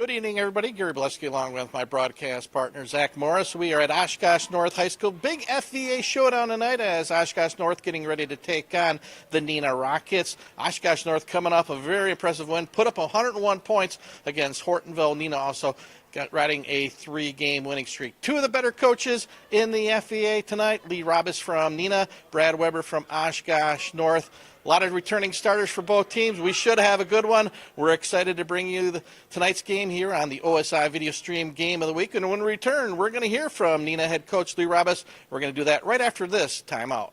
Good evening, everybody. Gary Bileski along with my broadcast partner, Zach Morris. We are at Oshkosh North High School. Big FVA showdown tonight as Oshkosh North getting ready to take on the Neenah Rockets. Oshkosh North coming off a very impressive win, put up 101 points against Hortonville. Neenah also riding a 3-game winning streak. Two of the better coaches in the FVA tonight, Lee Robis from Neenah, Brad Weber from Oshkosh North. A lot of returning starters for both teams. We should have a good one. We're excited to bring you tonight's game here on the OSI Video Stream Game of the Week. And when we return, we're going to hear from Neenah head coach Lee Robis. We're going to do that right after this timeout.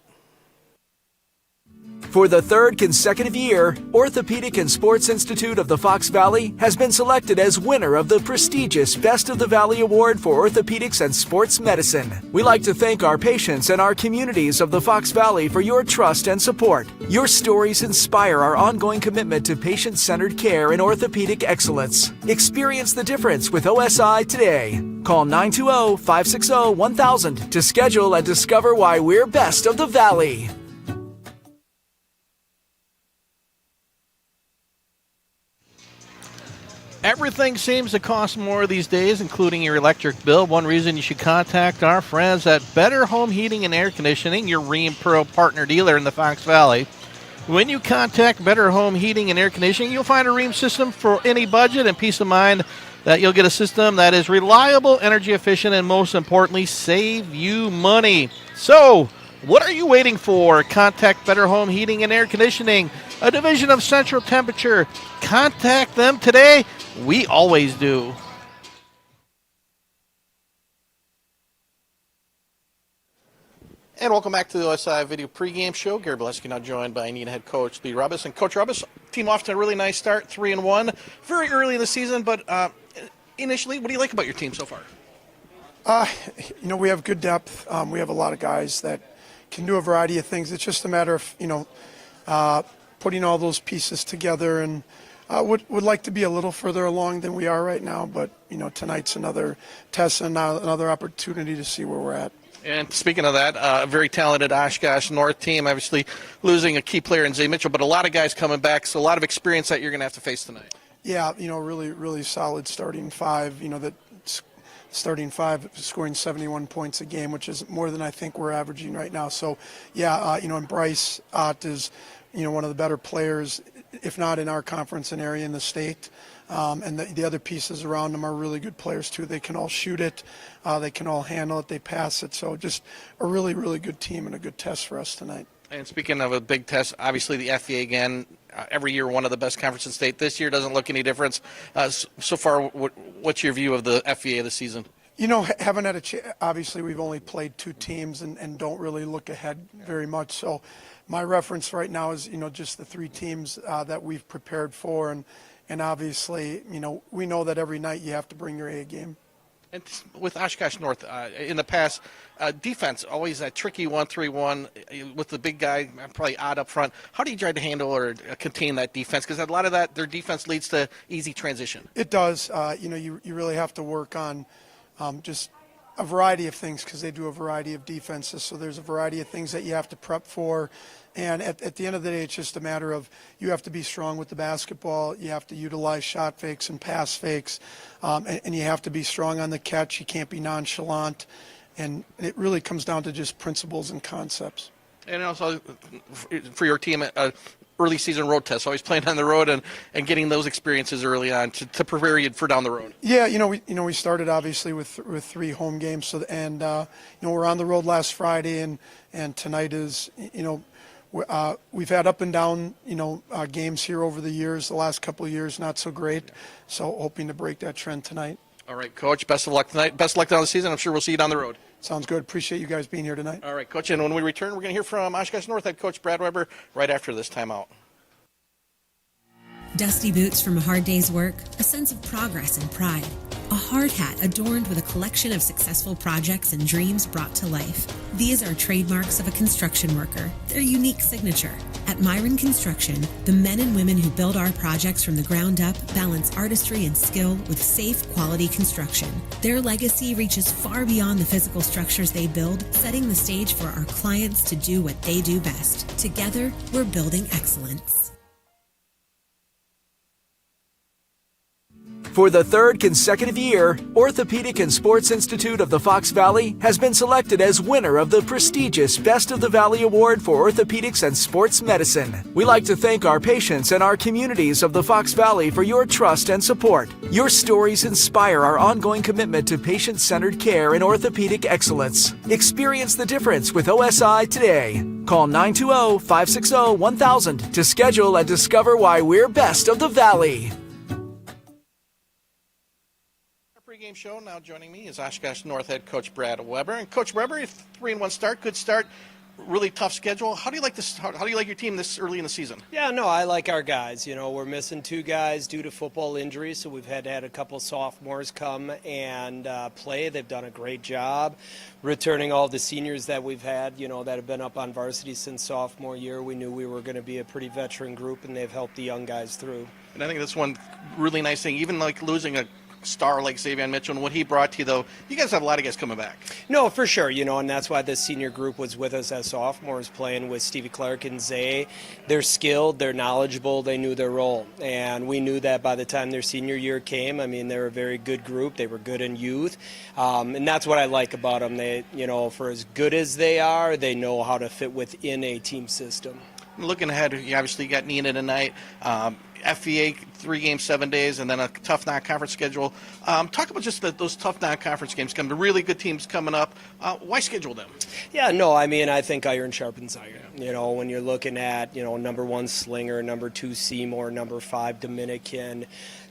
For the third consecutive year, Orthopedic and Sports Institute of the Fox Valley has been selected as winner of the prestigious Best of the Valley Award for Orthopedics and Sports Medicine. We like to thank our patients and our communities of the Fox Valley for your trust and support. Your stories inspire our ongoing commitment to patient-centered care and orthopedic excellence. Experience the difference with OSI today. Call 920-560-1000 to schedule and discover why we're best of the Valley. Everything seems to cost more these days, including your electric bill. One reason you should contact our friends at Better Home Heating and Air Conditioning, your Rheem Pro partner dealer in the Fox Valley. When you contact Better Home Heating and Air Conditioning, you'll find a Rheem system for any budget and peace of mind that you'll get a system that is reliable, energy efficient, and most importantly, save you money. So, what are you waiting for? Contact Better Home Heating and Air Conditioning, a division of Central Temperature. Contact them today. We always do. And welcome back to the OSI Video Pregame Show. Gary Bileski now joined by Neenah head coach Lee Robis. And Coach Robis, team off to a really nice start, 3-1. Very early in the season, but initially, what do you like about your team so far? We have good depth. We have a lot of guys that can do a variety of things. It's just a matter of, putting all those pieces together, and would like to be a little further along than we are right now, but tonight's another test and another opportunity to see where we're at. And speaking of that, a very talented Oshkosh North team, obviously losing a key player in Zay Mitchell, but a lot of guys coming back, so a lot of experience that you're going to have to face tonight. Yeah, really, really solid starting five. That starting five scoring 71 points a game, which is more than I think we're averaging right now. So, yeah, and Bryce Ott is, one of the better players, if not in our conference and area in the state. And the other pieces around them are really good players too. They can all shoot it, they can all handle it, they pass it. So just a really, really good team and a good test for us tonight. And speaking of a big test, obviously the FVA again, every year one of the best conferences in the state. This year doesn't look any different. So far, what's your view of the FVA this season? Haven't had obviously we've only played two teams and don't really look ahead very much. So my reference right now is, just the three teams that we've prepared for. And obviously, we know that every night you have to bring your A game. And with Oshkosh North, in the past, defense, always that tricky 1-3-1 with the big guy, probably odd up front. How do you try to handle or contain that defense? Because a lot of that, their defense leads to easy transition. It does. You really have to work on just a variety of things because they do a variety of defenses. So there's a variety of things that you have to prep for. And at the end of the day, it's just a matter of you have to be strong with the basketball. You have to utilize shot fakes and pass fakes. And you have to be strong on the catch. You can't be nonchalant. And it really comes down to just principles and concepts. And also for your team, early season road tests, always playing on the road and getting those experiences early on to prepare you for down the road. Yeah, we started obviously with 3 home games. So we're on the road last Friday and tonight is, we've had up and down, games here over the years. The last couple of years, not so great. So hoping to break that trend tonight. All right, Coach, best of luck tonight. Best of luck down the season. I'm sure we'll see you down the road. Sounds good. Appreciate you guys being here tonight. All right, Coach, and when we return, we're going to hear from Oshkosh North head coach Brad Weber right after this timeout. Dusty boots from a hard day's work, a sense of progress and pride. A hard hat adorned with a collection of successful projects and dreams brought to life. These are trademarks of a construction worker, their unique signature. At Myron Construction, the men and women who build our projects from the ground up balance artistry and skill with safe, quality construction. Their legacy reaches far beyond the physical structures they build, setting the stage for our clients to do what they do best. Together, we're building excellence. For the third consecutive year, Orthopedic and Sports Institute of the Fox Valley has been selected as winner of the prestigious Best of the Valley Award for Orthopedics and Sports Medicine. We like to thank our patients and our communities of the Fox Valley for your trust and support. Your stories inspire our ongoing commitment to patient-centered care and orthopedic excellence. Experience the difference with OSI today. Call 920-560-1000 to schedule and discover why we're best of the Valley. Pregame show. Now joining me is Oshkosh North head coach Brad Weber. And Coach Weber, 3-1 start, good start, really tough schedule. How do you like this? How do you like your team this early in the season? Yeah, no, I like our guys. You know, we're missing 2 guys due to football injuries, so we've had to have a couple sophomores come and play. They've done a great job returning all the seniors that we've had, you know, that have been up on varsity since sophomore year. We knew we were going to be a pretty veteran group, and they've helped the young guys through. And I think that's one really nice thing, even like losing a star like Xavier Mitchell and what he brought to you, though, you guys have a lot of guys coming back. No, for sure, you know, and that's why the senior group was with us as sophomores, playing with Stevie Clark and Zay. They're skilled, they're knowledgeable, they knew their role, and we knew that by the time their senior year came. I mean, they're a very good group, they were good in youth, and that's what I like about them. They, you know, for as good as they are, they know how to fit within a team system. Looking ahead, you obviously got Neenah tonight. FVA 3 games, 7 days, and then a tough non-conference schedule. Talk about just those tough non-conference games coming. The really good teams coming up. Why schedule them? Yeah, no, I mean, I think iron sharpens iron. You know, when you're looking at, you know, number 1 Slinger, number 2 Seymour, number 5 Dominican,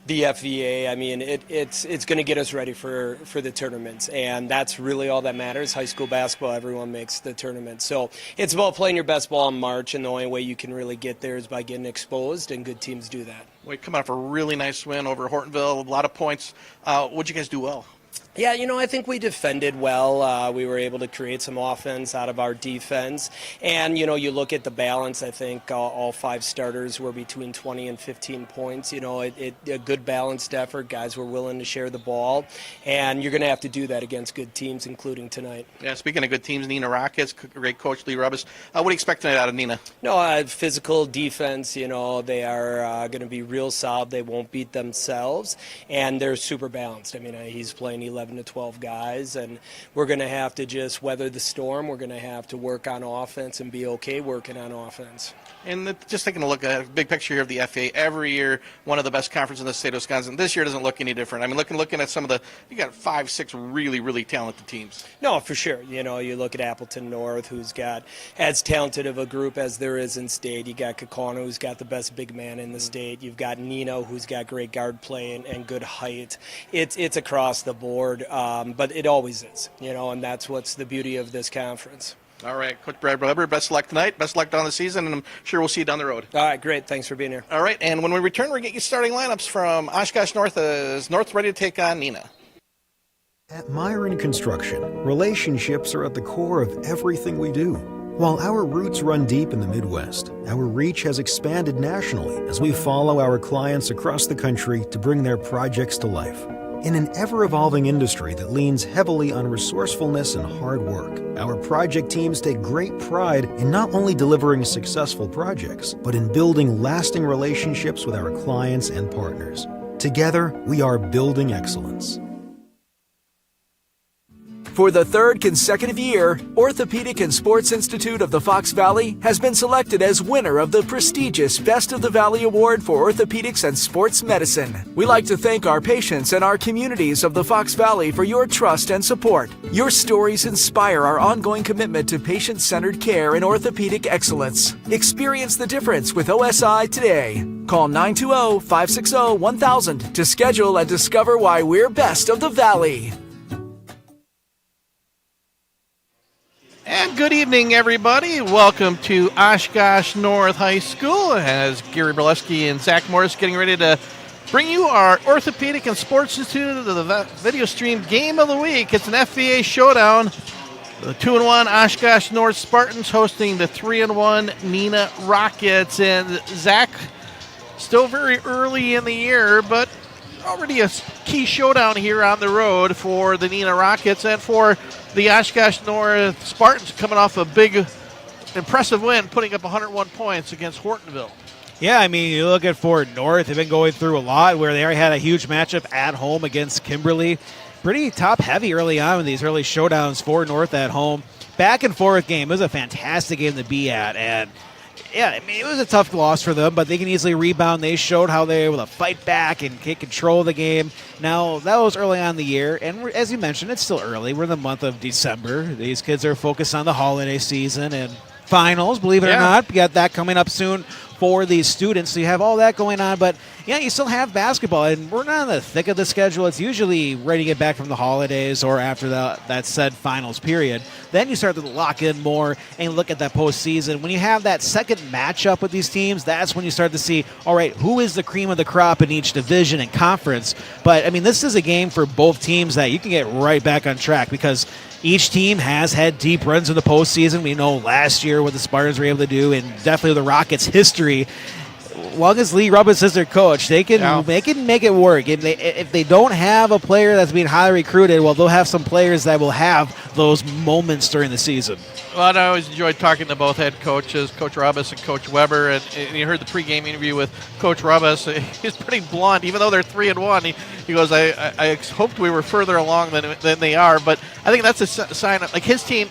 the FVA, I mean, it's going to get us ready for the tournaments, and that's really all that matters. High school basketball, everyone makes the tournament. So it's about playing your best ball in March, and the only way you can really get there is by getting exposed, and good teams do that. We come out for a really nice win over Hortonville, a lot of points. What'd you guys do well? Yeah, you know, I think we defended well. We were able to create some offense out of our defense. And, you know, you look at the balance, I think all 5 starters were between 20 and 15 points. You know, a good balanced effort. Guys were willing to share the ball. And you're going to have to do that against good teams, including tonight. Yeah, speaking of good teams, Neenah Rockets, great coach Lee Rubbis. What do you expect tonight out of Neenah? No, physical defense, you know, they are going to be real solid. They won't beat themselves. And they're super balanced. I mean, he's playing 11 to 12 guys, and we're going to have to just weather the storm. We're going to have to work on offense and be okay working on offense. And just taking a look at a big picture here of the FA, every year one of the best conferences in the state of Wisconsin. This year doesn't look any different. I mean, looking at some of the, you got 5, 6 really, really talented teams. No, for sure. You know, you look at Appleton North, who's got as talented of a group as there is in state. You got Kakona, who's got the best big man in the state. You've got Neenah, who's got great guard play and good height. It's across the board, but it always is, you know, and that's what's the beauty of this conference. All right, Coach Brad Weber, best of luck tonight. Best of luck down the season, and I'm sure we'll see you down the road. All right, great. Thanks for being here. All right, and when we return, we'll get you starting lineups from Oshkosh North as North ready to take on Neenah. At Myron Construction, relationships are at the core of everything we do. While our roots run deep in the Midwest, our reach has expanded nationally as we follow our clients across the country to bring their projects to life. In an ever-evolving industry that leans heavily on resourcefulness and hard work, our project teams take great pride in not only delivering successful projects, but in building lasting relationships with our clients and partners. Together, we are building excellence. For the third consecutive year, Orthopedic and Sports Institute of the Fox Valley has been selected as winner of the prestigious Best of the Valley Award for Orthopedics and Sports Medicine. We like to thank our patients and our communities of the Fox Valley for your trust and support. Your stories inspire our ongoing commitment to patient-centered care and orthopedic excellence. Experience the difference with OSI today. Call 920-560-1000 to schedule and discover why we're best of the Valley. And good evening, everybody. Welcome to Oshkosh North High School as Gary Berleski and Zach Morris getting ready to bring you our Orthopedic and Sports Institute of the video stream game of the week. It's an FVA showdown. The 2-1 Oshkosh North Spartans hosting the 3-1 Neenah Rockets. And Zach, still very early in the year, but already a key showdown here on the road for the Neenah Rockets and for the Oshkosh North Spartans, coming off a big, impressive win, putting up 101 points against Hortonville. Yeah, I mean, you look at Fort North, they've been going through a lot where they already had a huge matchup at home against Kimberly. Pretty top-heavy early on in these early showdowns, Fort North at home. Back and forth game. It was a fantastic game to be at, and yeah, I mean, it was a tough loss for them, but they can easily rebound. They showed how they were able to fight back and take control of the game. Now, that was early on in the year, and as you mentioned, it's still early. We're in the month of December. These kids are focused on the holiday season and finals, believe it or not. We got that coming up soon for these students, so you have all that going on, but yeah, you still have basketball, and we're not in the thick of the schedule. It's usually ready to get back from the holidays or after that said finals period. Then you start to lock in more and look at that postseason. When you have that second matchup with these teams, that's when you start to see, all right, who is the cream of the crop in each division and conference. But, I mean, this is a game for both teams that you can get right back on track because each team has had deep runs in the postseason. We know last year what the Spartans were able to do, and definitely the Rockets' history. Long as Lee Robbins is their coach, they can make it work. If they don't have a player that's being highly recruited, well, they'll have some players that will have those moments during the season. Well, I always enjoyed talking to both head coaches, Coach Robbins and Coach Weber, and you heard the pregame interview with Coach Robbins. He's pretty blunt, even though they're 3-1. He goes, I hoped we were further along than they are, but I think that's a sign of, like, his team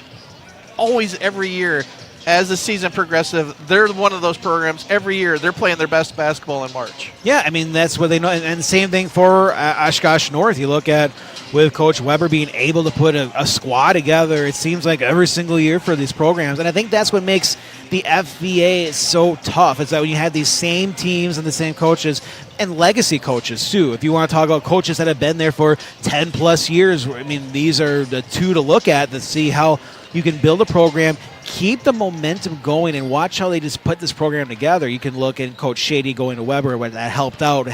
always every year. As the season progresses, they're one of those programs every year. They're playing their best basketball in March. Yeah, I mean, that's what they know. And the same thing for Oshkosh North. You look at with Coach Weber being able to put a squad together, it seems like every single year for these programs. And I think that's what makes the FVA so tough, is that when you have these same teams and the same coaches and legacy coaches, too. If you want to talk about coaches that have been there for 10-plus years, I mean, these are the two to look at to see how you can build a program, keep the momentum going, and watch how they just put this program together. You can look at Coach Shady going to Weber, when that helped out.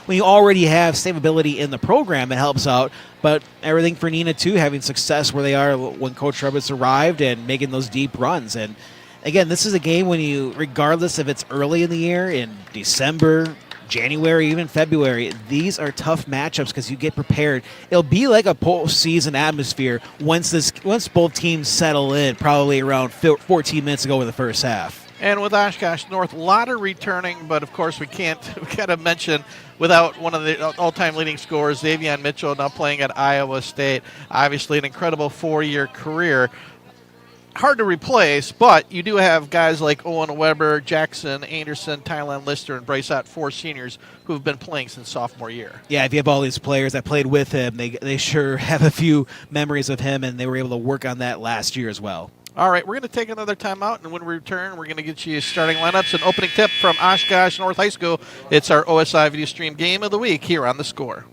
When you already have stability in the program, it helps out. But everything for Neenah, too, having success where they are when Coach Roberts arrived and making those deep runs. And, again, this is a game when you, regardless if it's early in the year, in December, January, even February, these are tough matchups because you get prepared. It'll be like a postseason atmosphere once both teams settle in, probably around 14 minutes ago in the first half. And with Oshkosh North, a lot of returning, but of course we got to mention without one of the all-time leading scorers, Xavier Mitchell, now playing at Iowa State. Obviously an incredible 4-year career. Hard to replace, but you do have guys like Owen Weber, Jackson, Anderson, Tylen Lister, and Bryce Ott, 4 seniors who have been playing since sophomore year. Yeah, if you have all these players that played with him, they sure have a few memories of him, and they were able to work on that last year as well. All right, we're going to take another timeout, and when we return, we're going to get you starting lineups and opening tip from Oshkosh North High School. It's our OSI Video Stream Game of the Week here on The Score.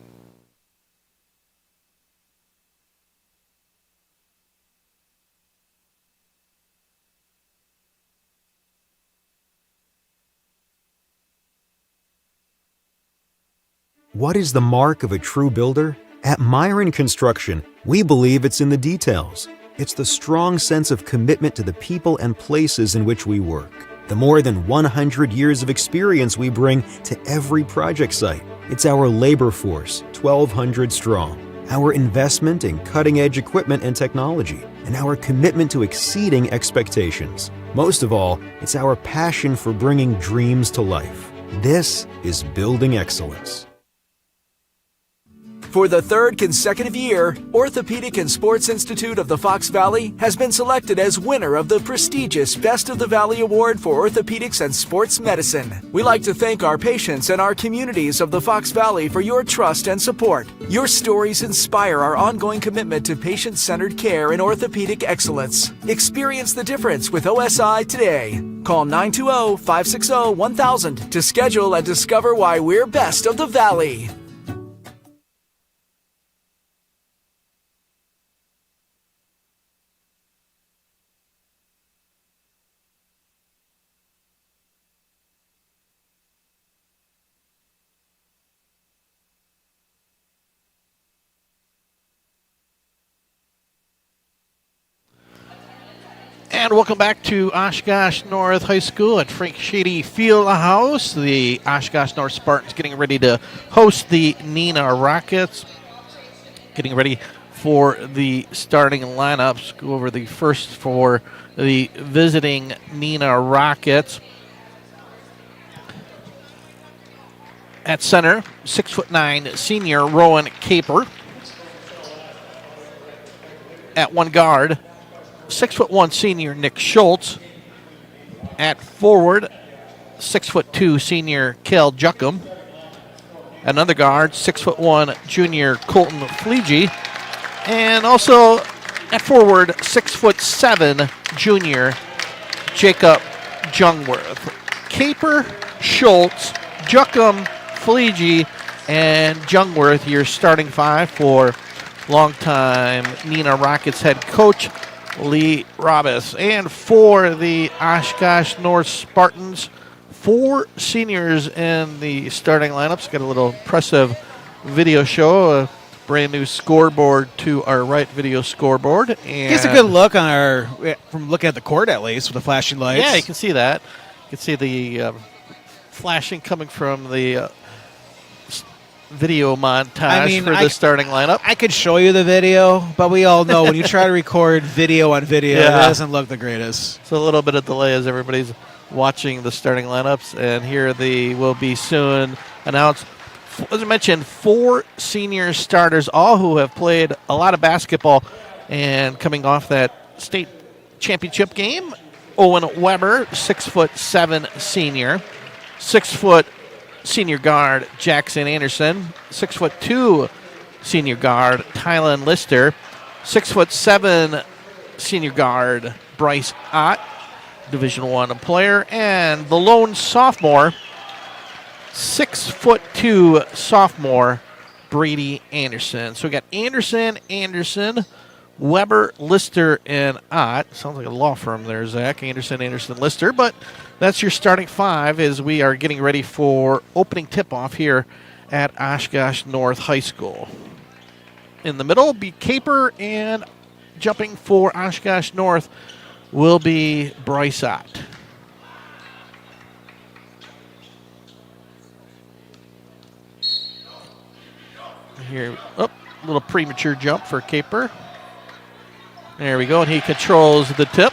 What is the mark of a true builder? At Myron Construction, we believe it's in the details. It's the strong sense of commitment to the people and places in which we work. The more than 100 years of experience we bring to every project site. It's our labor force, 1,200 strong. Our investment in cutting-edge equipment and technology. And our commitment to exceeding expectations. Most of all, it's our passion for bringing dreams to life. This is building excellence. For the third consecutive year, Orthopedic and Sports Institute of the Fox Valley has been selected as winner of the prestigious Best of the Valley Award for Orthopedics and Sports Medicine. We like to thank our patients and our communities of the Fox Valley for your trust and support. Your stories inspire our ongoing commitment to patient-centered care and orthopedic excellence. Experience the difference with OSI today. Call 920-560-1000 to schedule and discover why we're best of the Valley. And welcome back to Oshkosh North High School at Frank Shady Fieldhouse. The Oshkosh North Spartans getting ready to host the Neenah Rockets. Getting ready for the starting lineups. Go over the first for the visiting Neenah Rockets. At center, 6'9" senior Rowan Caper. At one guard, 6'1" senior Nick Schultz. At forward, 6'2" senior Kel Juckham. Another guard, 6'1" junior Colton Fleege. And also at forward, 6'7" junior Jacob Jungworth. Caper, Schultz, Juckham, Fleege, and Jungworth, your starting five for longtime Neenah Rockets head coach Lee Robis. And for the Oshkosh North Spartans, 4 seniors in the starting lineups. Got a little impressive video show, a brand new scoreboard to our right, video scoreboard. And Gives a good look on from looking at the court at least with the flashing lights. yeah, you can see that. You can see the flashing coming from the video montage for the starting lineup. I could show you the video, but we all know when you try to record video on video, it doesn't look the greatest. So a little bit of delay as everybody's watching the starting lineups, and here they will be soon announced. As I mentioned, 4 senior starters, all who have played a lot of basketball and coming off that state championship game. Owen Weber, 6'7" senior. 6 foot senior guard Jackson Anderson. 6'2" senior guard Tylen Lister. 6'7" senior guard Bryce Ott, Division I player. And the lone sophomore, 6'2" sophomore Brady Anderson. So we got Anderson, Weber, Lister, and Ott. Sounds like a law firm there, Zach. Anderson, Lister. But that's your starting five as we are getting ready for opening tip-off here at Oshkosh North High School. In the middle will be Caper, and jumping for Oshkosh North will be Bryce Ott. Here, a little premature jump for Caper. There we go, and he controls the tip.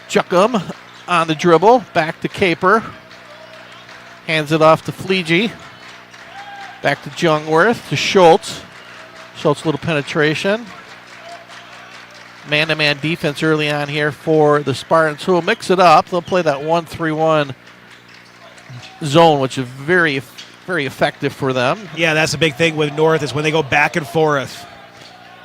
Juckham on the dribble, back to Caper. Hands it off to Fleege. Back to Jungworth, to Schultz. Schultz, a little penetration. Man-to-man defense early on here for the Spartans, who will mix it up. They'll play that 1-3-1 zone, which is very, very effective for them. Yeah, that's a big thing with North is when they go back and forth.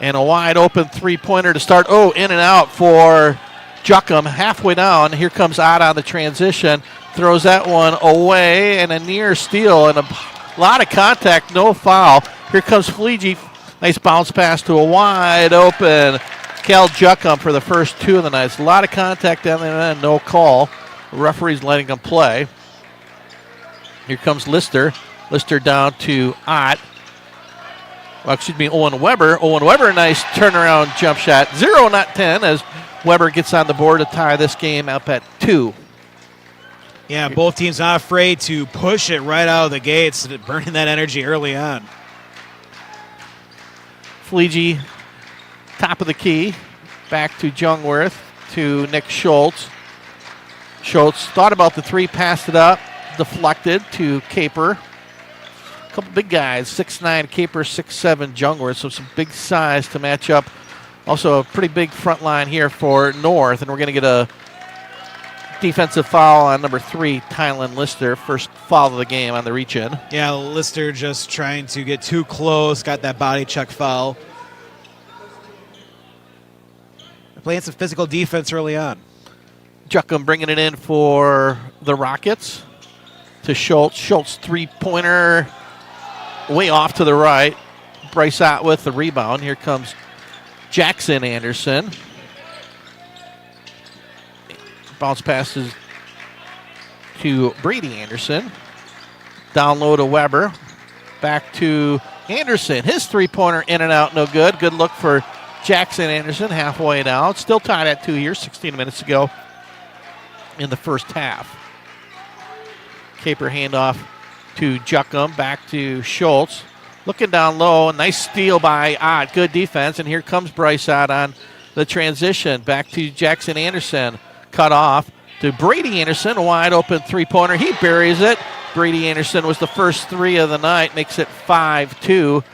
And a wide open three-pointer to start. Oh, in and out for Juckham. Halfway down, here comes Ott on the transition. Throws that one away, and a near steal, and a lot of contact, no foul. Here comes Fleege. Nice bounce pass to a wide open Cal Juckham for the first 2 of the night. A lot of contact down there, and no call. The referee's letting them play. Here comes Lister. Lister down to Ott. Owen Weber. Owen Weber, nice turnaround jump shot. 0, not 10, as Weber gets on the board to tie this game up at 2. Yeah, both teams not afraid to push it right out of the gates, burning that energy early on. Fleege, top of the key. Back to Jungworth, to Nick Schultz. Schultz thought about the three, passed it up, deflected to Caper. A couple big guys, 6'9" Caper, 6'7" Jungworth, so some big size to match up. Also a pretty big front line here for North, and we're going to get a defensive foul on number 3, Tylen Lister. First foul of the game on the reach-in. Yeah, Lister just trying to get too close, got that body check foul. Playing some physical defense early on. Juckham bringing it in for the Rockets to Schultz. Schultz three-pointer way off to the right. Bryce Ott with the rebound. Here comes Jackson Anderson. Bounce passes to Brady Anderson. Down low to Weber. Back to Anderson. His three-pointer in and out, no good. Good look for Jackson Anderson, halfway down. Still tied at 2 here, 16 minutes ago in the first half. Caper handoff to Juckham. Back to Schultz. Looking down low. Nice steal by Ott. Good defense. And here comes Bryce Ott on the transition. Back to Jackson Anderson. Cut off. to Brady Anderson, a wide open three-pointer. He buries it. Brady Anderson was the first three of the night, makes it 5-2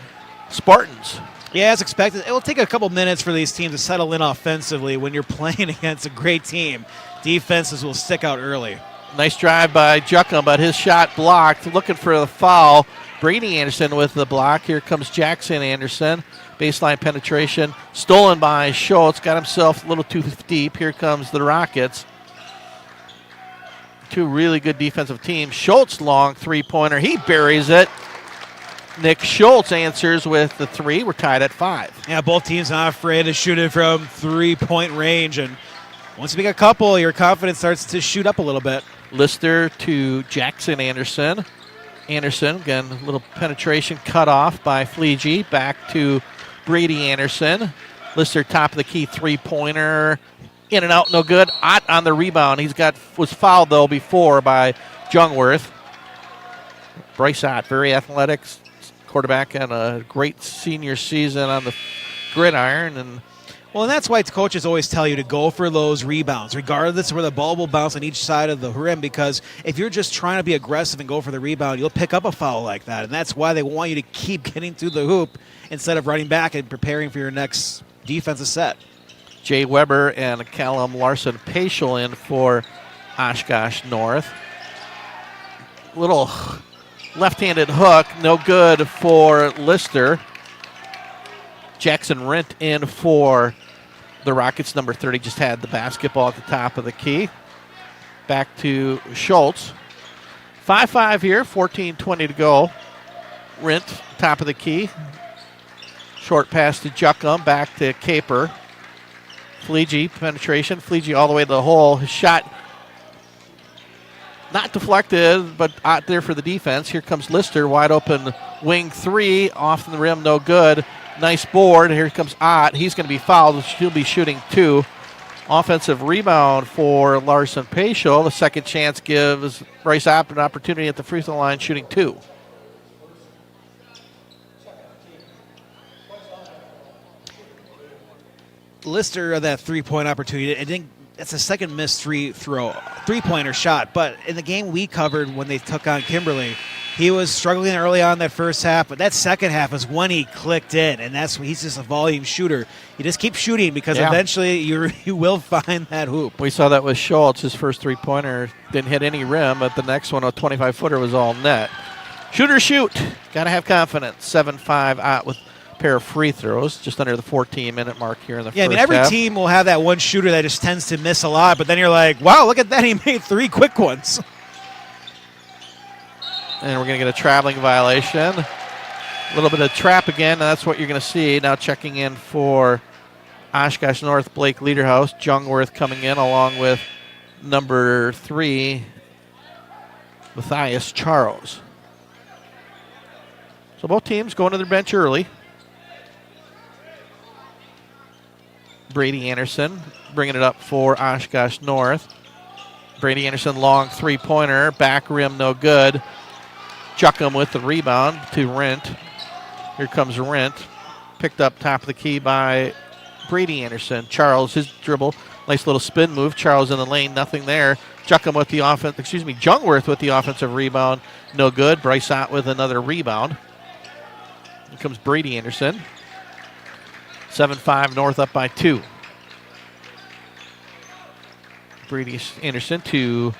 Spartans. Yeah, as expected. It will take a couple minutes for these teams to settle in offensively when you're playing against a great team. Defenses will stick out early. Nice drive by Juckham, but his shot blocked. Looking for the foul. Brady Anderson with the block. Here comes Jackson Anderson. Baseline penetration. Stolen by Schultz. Got himself a little too deep. Here comes the Rockets. Two really good defensive teams. Schultz, long three-pointer. He buries it. Nick Schultz answers with the three. We're tied at 5. Yeah, both teams not afraid to shoot it from three-point range. And once you make a couple, your confidence starts to shoot up a little bit. Lister to Jackson Anderson. Anderson, again, a little penetration cut off by Fleege. Back to Brady Anderson. Lister, top of the key three-pointer. In and out, no good. Ott on the rebound. Was fouled, though, before by Jungwirth. Bryce Ott, very athletic quarterback, and a great senior season on the gridiron. And that's why coaches always tell you to go for those rebounds, regardless of where the ball will bounce on each side of the rim, because if you're just trying to be aggressive and go for the rebound, you'll pick up a foul like that. And that's why they want you to keep getting through the hoop instead of running back and preparing for your next defensive set. Jay Weber and Callum Larson-Paschel in for Oshkosh North. Little left-handed hook, no good for Lister. Jackson Rent in for the Rockets. Number 30 just had the basketball at the top of the key. Back to Schultz. 5-5 here, 14:20 to go. Rent, top of the key. Short pass to Juckham, back to Caper. Fleege, penetration. Fleege all the way to the hole. His shot not deflected, but out there for the defense. Here comes Lister, wide open wing three, off the rim, no good. Nice board. Here comes Ott. He's going to be fouled. He'll be shooting 2. Offensive rebound for Larson-Paschel. The second chance gives Bryce Ott an opportunity at the free throw line, shooting 2. Lister, that three-point opportunity, that's a second missed three-pointer shot. But in the game we covered when they took on Kimberly, he was struggling early on that first half, but that second half is when he clicked in, and he's just a volume shooter. You just keep shooting because eventually you will find that hoop. We saw that with Schultz. His first three-pointer didn't hit any rim, but the next one, a 25-footer, was all net. Shoot or shoot. Got to have confidence. 7-5 out with a pair of free throws, just under the 14-minute mark here in the first half. Yeah, every team will have that one shooter that just tends to miss a lot, but then you're like, wow, look at that. He made 3 quick ones. And we're going to get a traveling violation. A little bit of trap again, and that's what you're going to see. Now checking in for Oshkosh North, Blake Lederhouse. Jungwirth coming in along with number 3, Matthias Charles. So both teams going to their bench early. Brady Anderson bringing it up for Oshkosh North. Brady Anderson, long three-pointer. Back rim, no good. Juckham with the rebound to Rent. Here comes Rent. Picked up top of the key by Brady Anderson. Charles, his dribble. Nice little spin move. Charles in the lane, nothing there. Juckham with the Jungwirth with the offensive rebound. No good. Bryce Ott with another rebound. Here comes Brady Anderson. 7-5 North up by 2. Brady Anderson to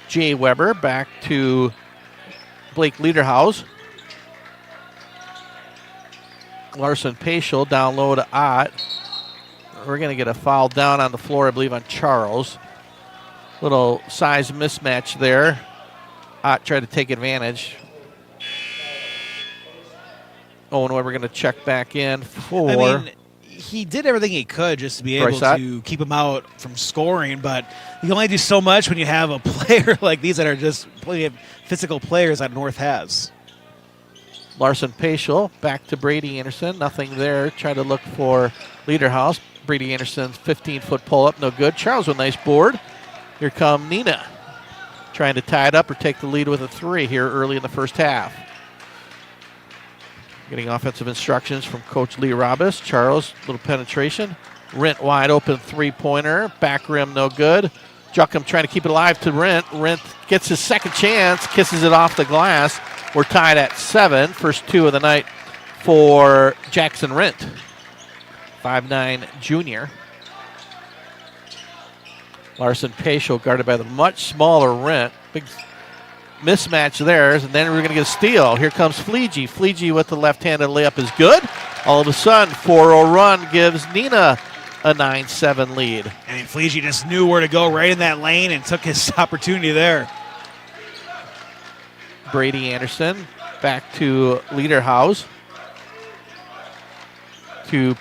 Jay Weber. Back to Blake Lederhouse. Larson-Paschel down low to Ott. We're going to get a foul down on the floor, I believe, on Charles. Little size mismatch there. Ott tried to take advantage. Owen Weber going to check back in for... he did everything he could just to be able to keep him out from scoring, but you can only do so much when you have a player like these that are just physical players that North has. Larson-Paschel back to Brady Anderson. Nothing there. Try to look for Lederhouse. Brady Anderson's 15-foot pull-up. No good. Charles with a nice board. Here come Neenah. Trying to tie it up or take the lead with a 3 here early in the first half. Getting offensive instructions from Coach Lee Robis. Charles, little penetration. Rent wide open three-pointer. Back rim, no good. Juckham trying to keep it alive to Rent. Rent gets his second chance, kisses it off the glass. We're tied at 7. First 2 of the night for Jackson Rent. 5'9" junior. Larson Paschal guarded by the much smaller Rent. Big mismatch there, and then we're going to get a steal. Here comes Fleege. Fleege with the left-handed layup is good. All of a sudden, 4-0 run gives Neenah a 9-7 lead. I mean, Fleege just knew where to go right in that lane and took his opportunity there. Brady Anderson back to Lederhaus. To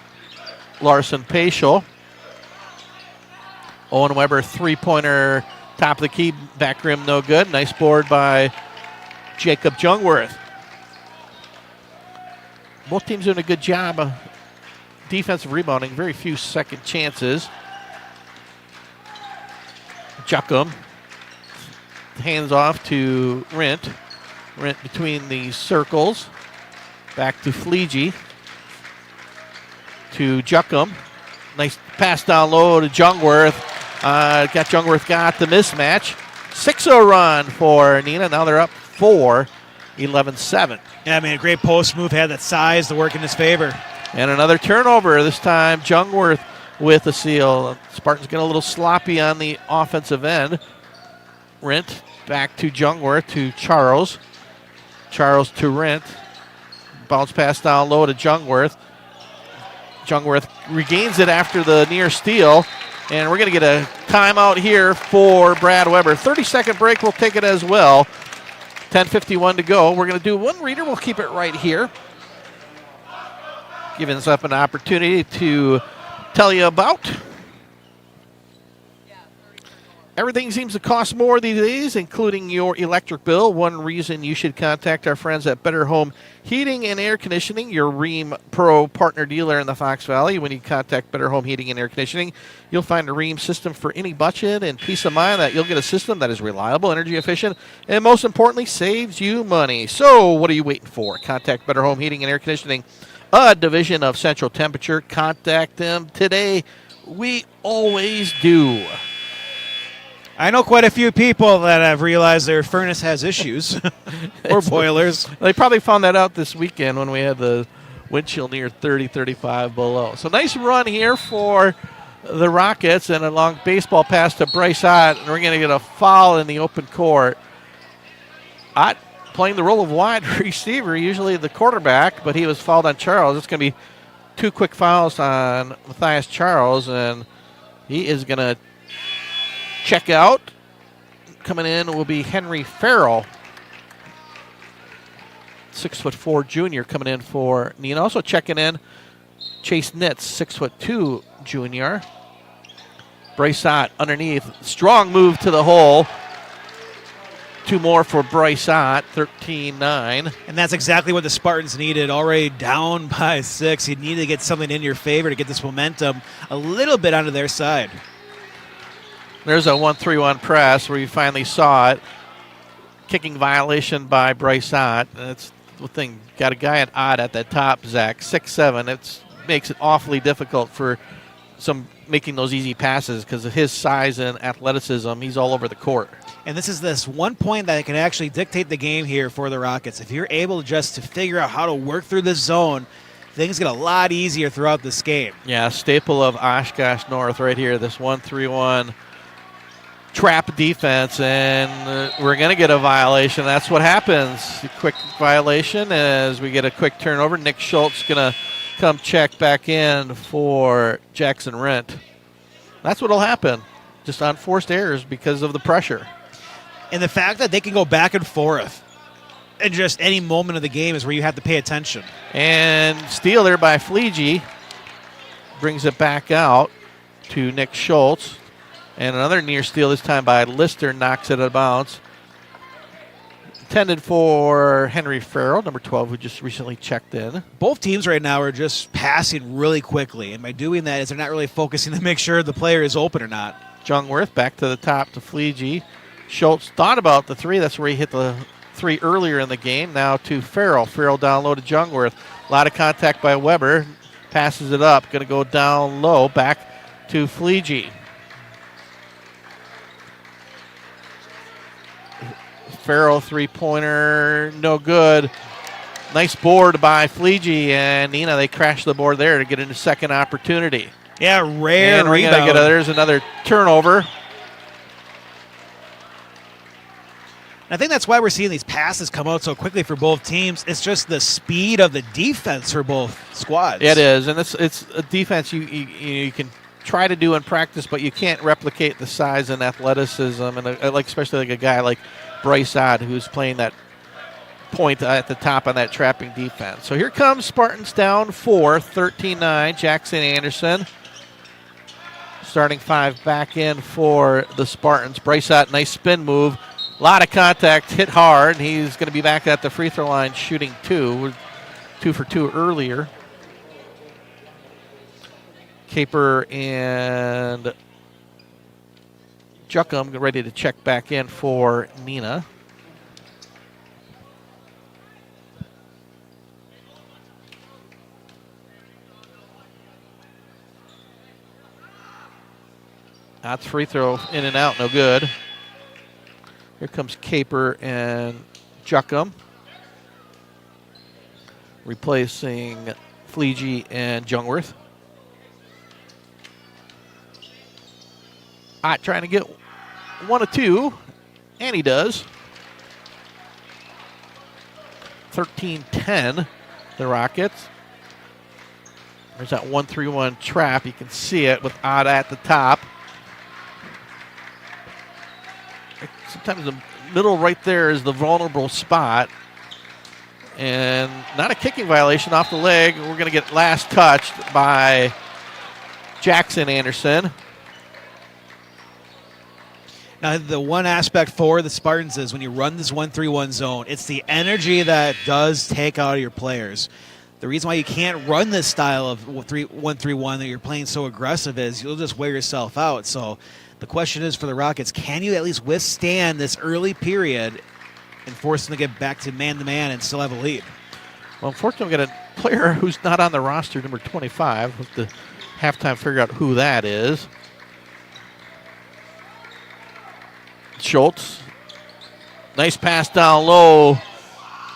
Larson Paschal. Owen Weber, three-pointer, top of the key, back rim, no good. Nice board by Jacob Jungwirth. Both teams doing a good job of defensive rebounding, very few second chances. Juckham hands off to Rent. Rent between the circles. Back to Fleege. To Juckham. Nice pass down low to Jungwirth. Got the mismatch. 6-0 run for Neenah. Now they're up 4, 11-7. Yeah, I mean, a great post move, had that size to work in his favor. And another turnover. This time Jungwirth with a steal. Spartans get a little sloppy on the offensive end. Rent back to Jungwirth to Charles. Charles to Rent. Bounce pass down low to Jungwirth. Jungwirth regains it after the near steal. And we're going to get a timeout here for Brad Weber. 30-second break. We'll take it as well. 10:51 to go. We're going to do one reader. We'll keep it right here. Giving us up an opportunity to tell you about. Everything seems to cost more these days, including your electric bill. One reason you should contact our friends at Better Home Heating and Air Conditioning, your Rheem Pro partner dealer in the Fox Valley. When you contact Better Home Heating and Air Conditioning, you'll find a Rheem system for any budget and peace of mind that you'll get a system that is reliable, energy efficient, and most importantly, saves you money. So what are you waiting for? Contact Better Home Heating and Air Conditioning, a division of Central Temperature. Contact them today. We always do. I know quite a few people that have realized their furnace has issues or boilers. They probably found that out this weekend when we had the wind chill near 30, 35 below. So nice run here for the Rockets, and a long baseball pass to Bryce Ott, and we're going to get a foul in the open court. Ott playing the role of wide receiver, usually the quarterback, but he was fouled on Charles. It's going to be 2 quick fouls on Matthias Charles, and he is going to check out. Coming in will be Henry Farrell, 6'4" junior, coming in for Neenah. Also checking in Chase Nitz, 6'2" junior. Bryce Ott underneath. Strong move to the hole. 2 more for Bryce Ott, 13-9. And that's exactly what the Spartans needed. Already down by 6. You need to get something in your favor to get this momentum a little bit onto their side. There's a 1-3-1 press where you finally saw it. Kicking violation by Bryce Ott. That's the thing. Got a guy at Ott at the top, Zach, 6'7". It makes it awfully difficult for making those easy passes because of his size and athleticism. He's all over the court. And this is this one point that can actually dictate the game here for the Rockets. If you're able just to figure out how to work through this zone, things get a lot easier throughout this game. Yeah, staple of Oshkosh North right here, this 1-3-1 trap defense, and we're going to get a violation. That's what happens. A quick violation as we get a quick turnover. Nick Schultz going to come check back in for Jackson Rent. That's what will happen. Just unforced errors because of the pressure. And the fact that they can go back and forth and just any moment of the game is where you have to pay attention. And steal there by Fleege. Brings it back out to Nick Schultz. And another near steal, this time by Lister, knocks it out of bounds. Intended for Henry Farrell, number 12, who just recently checked in. Both teams right now are just passing really quickly, and by doing that, they're not really focusing to make sure the player is open or not. Jungwirth back to the top to Fleege. Schultz thought about the 3. That's where he hit the 3 earlier in the game. Now to Farrell. Farrell down low to Jungwirth. A lot of contact by Weber. Passes it up. Going to go down low. Back to Fleege. Farrell three-pointer, no good. Nice board by Fleege and Neenah. They crashed the board there to get into second opportunity. Yeah, rare and rebound. There's another turnover. I think that's why we're seeing these passes come out so quickly for both teams. It's just the speed of the defense for both squads. It is, and it's a defense you can try to do in practice, but you can't replicate the size and athleticism, and especially like a guy like Bryce Ott, who's playing that point at the top on that trapping defense. So here comes Spartans down 4, 13-9. Jackson Anderson, starting five back in for the Spartans. Bryce Ott, nice spin move. A lot of contact, hit hard. He's going to be back at the free throw line shooting 2 for 2 earlier. Caper and Juckham ready to check back in for Neenah. That's free throw in and out, no good. Here comes Caper and Juckham, replacing Fleege and Jungwirth. Ott trying to get 1 of 2, and he does. 13-10, the Rockets. There's that 1-3-1 trap. You can see it with Ott at the top. Sometimes the middle right there is the vulnerable spot. And not a kicking violation off the leg. We're going to get last touched by Jackson Anderson. Now, the one aspect for the Spartans is when you run this 1-3-1 zone, it's the energy that does take out of your players. The reason why you can't run this style of 1-3-1 that you're playing so aggressive is you'll just wear yourself out. So the question is for the Rockets, can you at least withstand this early period and force them to get back to man-to-man and still have a lead? Well, unfortunately, we've got a player who's not on the roster, number 25. With the halftime figure out who that is. Schultz. Nice pass down low.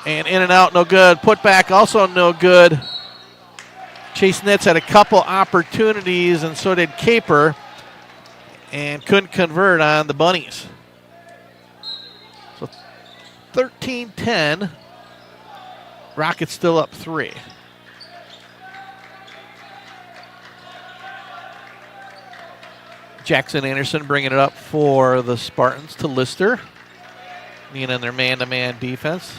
And in and out, no good. Put back, also no good. Chase Nitz had a couple opportunities, and so did Caper, and couldn't convert on the Bunnies. So 13-10. Rockets still up 3. Jackson Anderson bringing it up for the Spartans to Lister. Neenah in their man-to-man defense.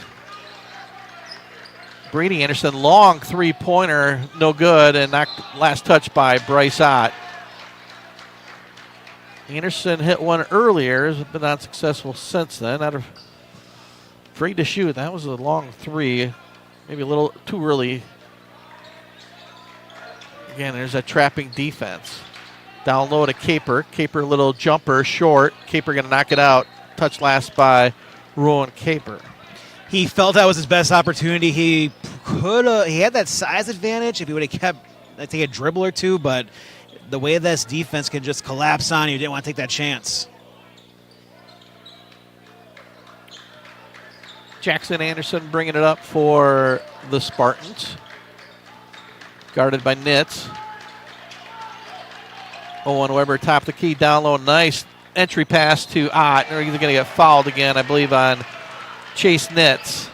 Brady Anderson, long three-pointer, no good, and knocked last touch by Bryce Ott. Anderson hit one earlier, has been unsuccessful since then. Not afraid to shoot. That was a long 3, maybe a little too early. Again, there's that trapping defense. Down low to Caper. Caper, little jumper, short. Caper going to knock it out. Touch last by Rowan Caper. He felt that was his best opportunity. He had that size advantage if he would have kept, I think, a dribble or two, but the way this defense can just collapse on you, didn't want to take that chance. Jackson Anderson bringing it up for the Spartans. Guarded by Nitz. Owen Weber, top of the key, down low. Nice entry pass to Ott. Or he's going to get fouled again, I believe, on Chase Nitz.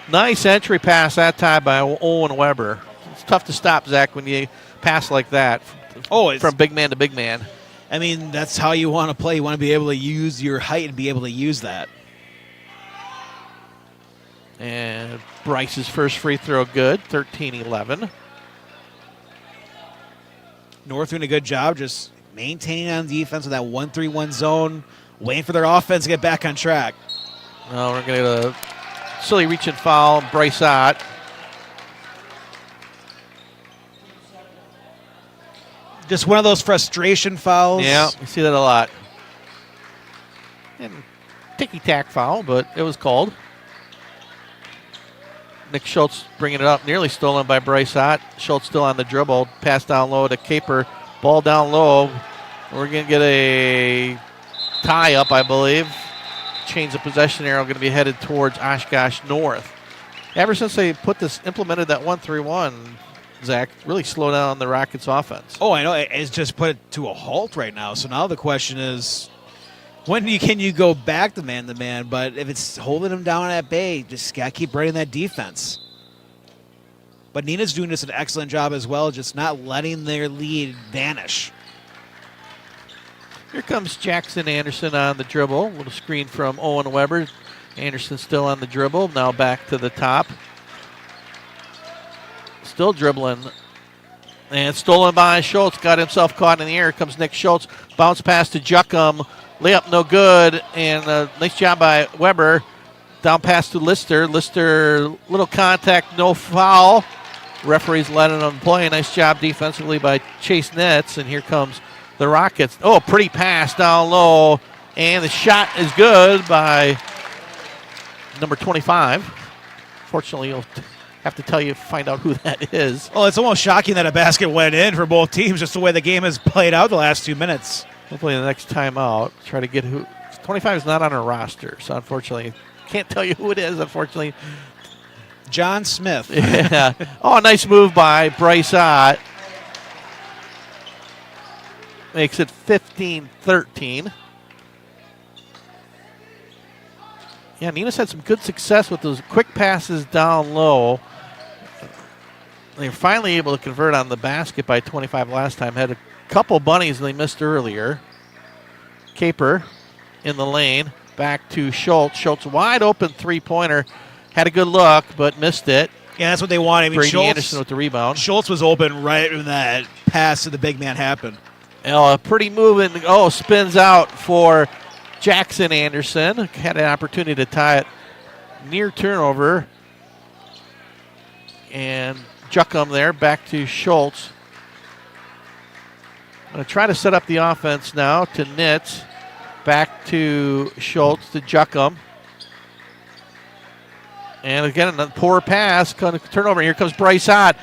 Nice entry pass that time by Owen Weber. It's tough to stop, Zach, when you pass like that. From big man to big man. I mean, that's how you want to play. You want to be able to use your height and be able to use that. And Bryce's first free throw good, 13-11. North doing a good job just maintaining on defense with that 1-3-1 zone, waiting for their offense to get back on track. Well, we're going to get a silly reach and foul, Bryce Ott. Just one of those frustration fouls. Yeah, we see that a lot. And ticky-tack foul, but it was called. Nick Schultz bringing it up, nearly stolen by Bryce Ott. Schultz still on the dribble. Pass down low to Caper. Ball down low. We're going to get a tie-up, I believe. change of possession arrow going to be headed towards Oshkosh North. Ever since they implemented that 1-3-1, Zach, really slowed down the Rockets' offense. Oh, I know. It's just put it to a halt right now. So now the question is, when can you go back to man-to-man? But if it's holding them down at bay, just got to keep running that defense. But Neenah's doing just an excellent job as well, just not letting their lead vanish. Here comes Jackson Anderson on the dribble. Little screen from Owen Weber. Anderson still on the dribble. Now back to the top. Still dribbling. And stolen by Schultz. Got himself caught in the air. Here comes Nick Schultz. Bounce pass to Juckum. Layup no good. And nice job by Weber. Down pass to Lister. Lister, little contact, no foul. Referee's letting him play. Nice job defensively by Chase Nitz. And here comes the Rockets. Oh, pretty pass down low. And the shot is good by number 25. Fortunately, you'll have to find out who that is. Well, it's almost shocking that a basket went in for both teams, just the way the game has played out the last 2 minutes. Hopefully the next timeout, try to get who. 25 is not on our roster, so unfortunately, can't tell you who it is, unfortunately. John Smith. Yeah. Oh, a nice move by Bryce Ott. Makes it 15-13. Yeah, Neenah's had some good success with those quick passes down low. They were finally able to convert on the basket by 25 last time. Had a couple bunnies they missed earlier. Caper in the lane. Back to Schultz. Schultz wide open three-pointer. Had a good look, but missed it. Yeah, that's what they wanted. I mean, Brady Anderson with the rebound. Schultz was open right when that pass to the big man happened. A pretty move, and spins out for Jackson Anderson. Had an opportunity to tie it near turnover. And Juckum there, back to Schultz. Going to try to set up the offense now to Nitz. Back to Schultz, to Juckum. And again, a poor pass, kind of turnover. Here comes Bryce Ott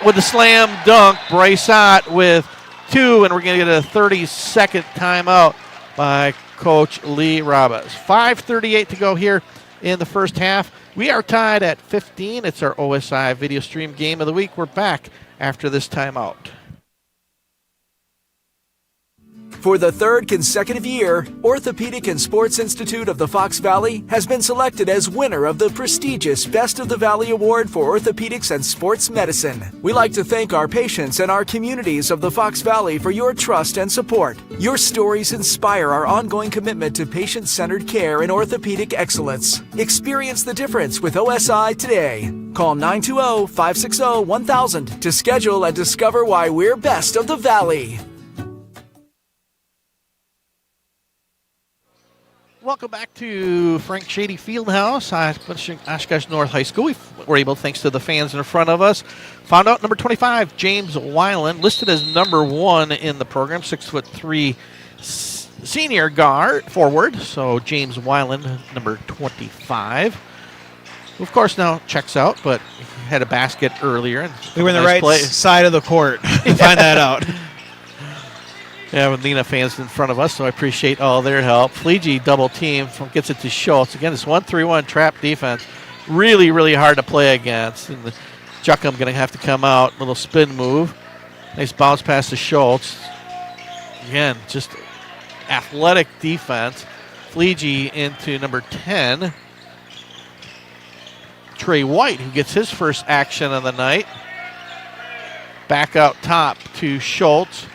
with a slam dunk. Bryce Ott with 2, and we're going to get a 30-second timeout by Coach Lee Rabas. 5:38 to go here in the first half. We are tied at 15. It's our OSI video stream game of the week. We're back after this timeout. For the third consecutive year, Orthopedic and Sports Institute of the Fox Valley has been selected as winner of the prestigious Best of the Valley Award for Orthopedics and Sports Medicine. We like to thank our patients and our communities of the Fox Valley for your trust and support. Your stories inspire our ongoing commitment to patient-centered care and orthopedic excellence. Experience the difference with OSI today. Call 920-560-1000 to schedule and discover why we're best of the Valley. Welcome back to Frank Shady Fieldhouse, Oshkosh North High School. We were able, thanks to the fans in front of us, found out number 25, James Weiland, listed as number 1 in the program, 6'3" senior forward. So James Weiland, number 25. Of course, now checks out, but had a basket earlier. And we were in the right side of the court to find that out. Yeah, with Neenah fans in front of us, so I appreciate all their help. Fleege double team gets it to Schultz. Again, it's 1-3-1 trap defense. Really, really hard to play against. And Juckum going to have to come out. Little spin move. Nice bounce pass to Schultz. Again, just athletic defense. Fleege into number 10. Trey White, who gets his first action of the night. Back out top to Schultz.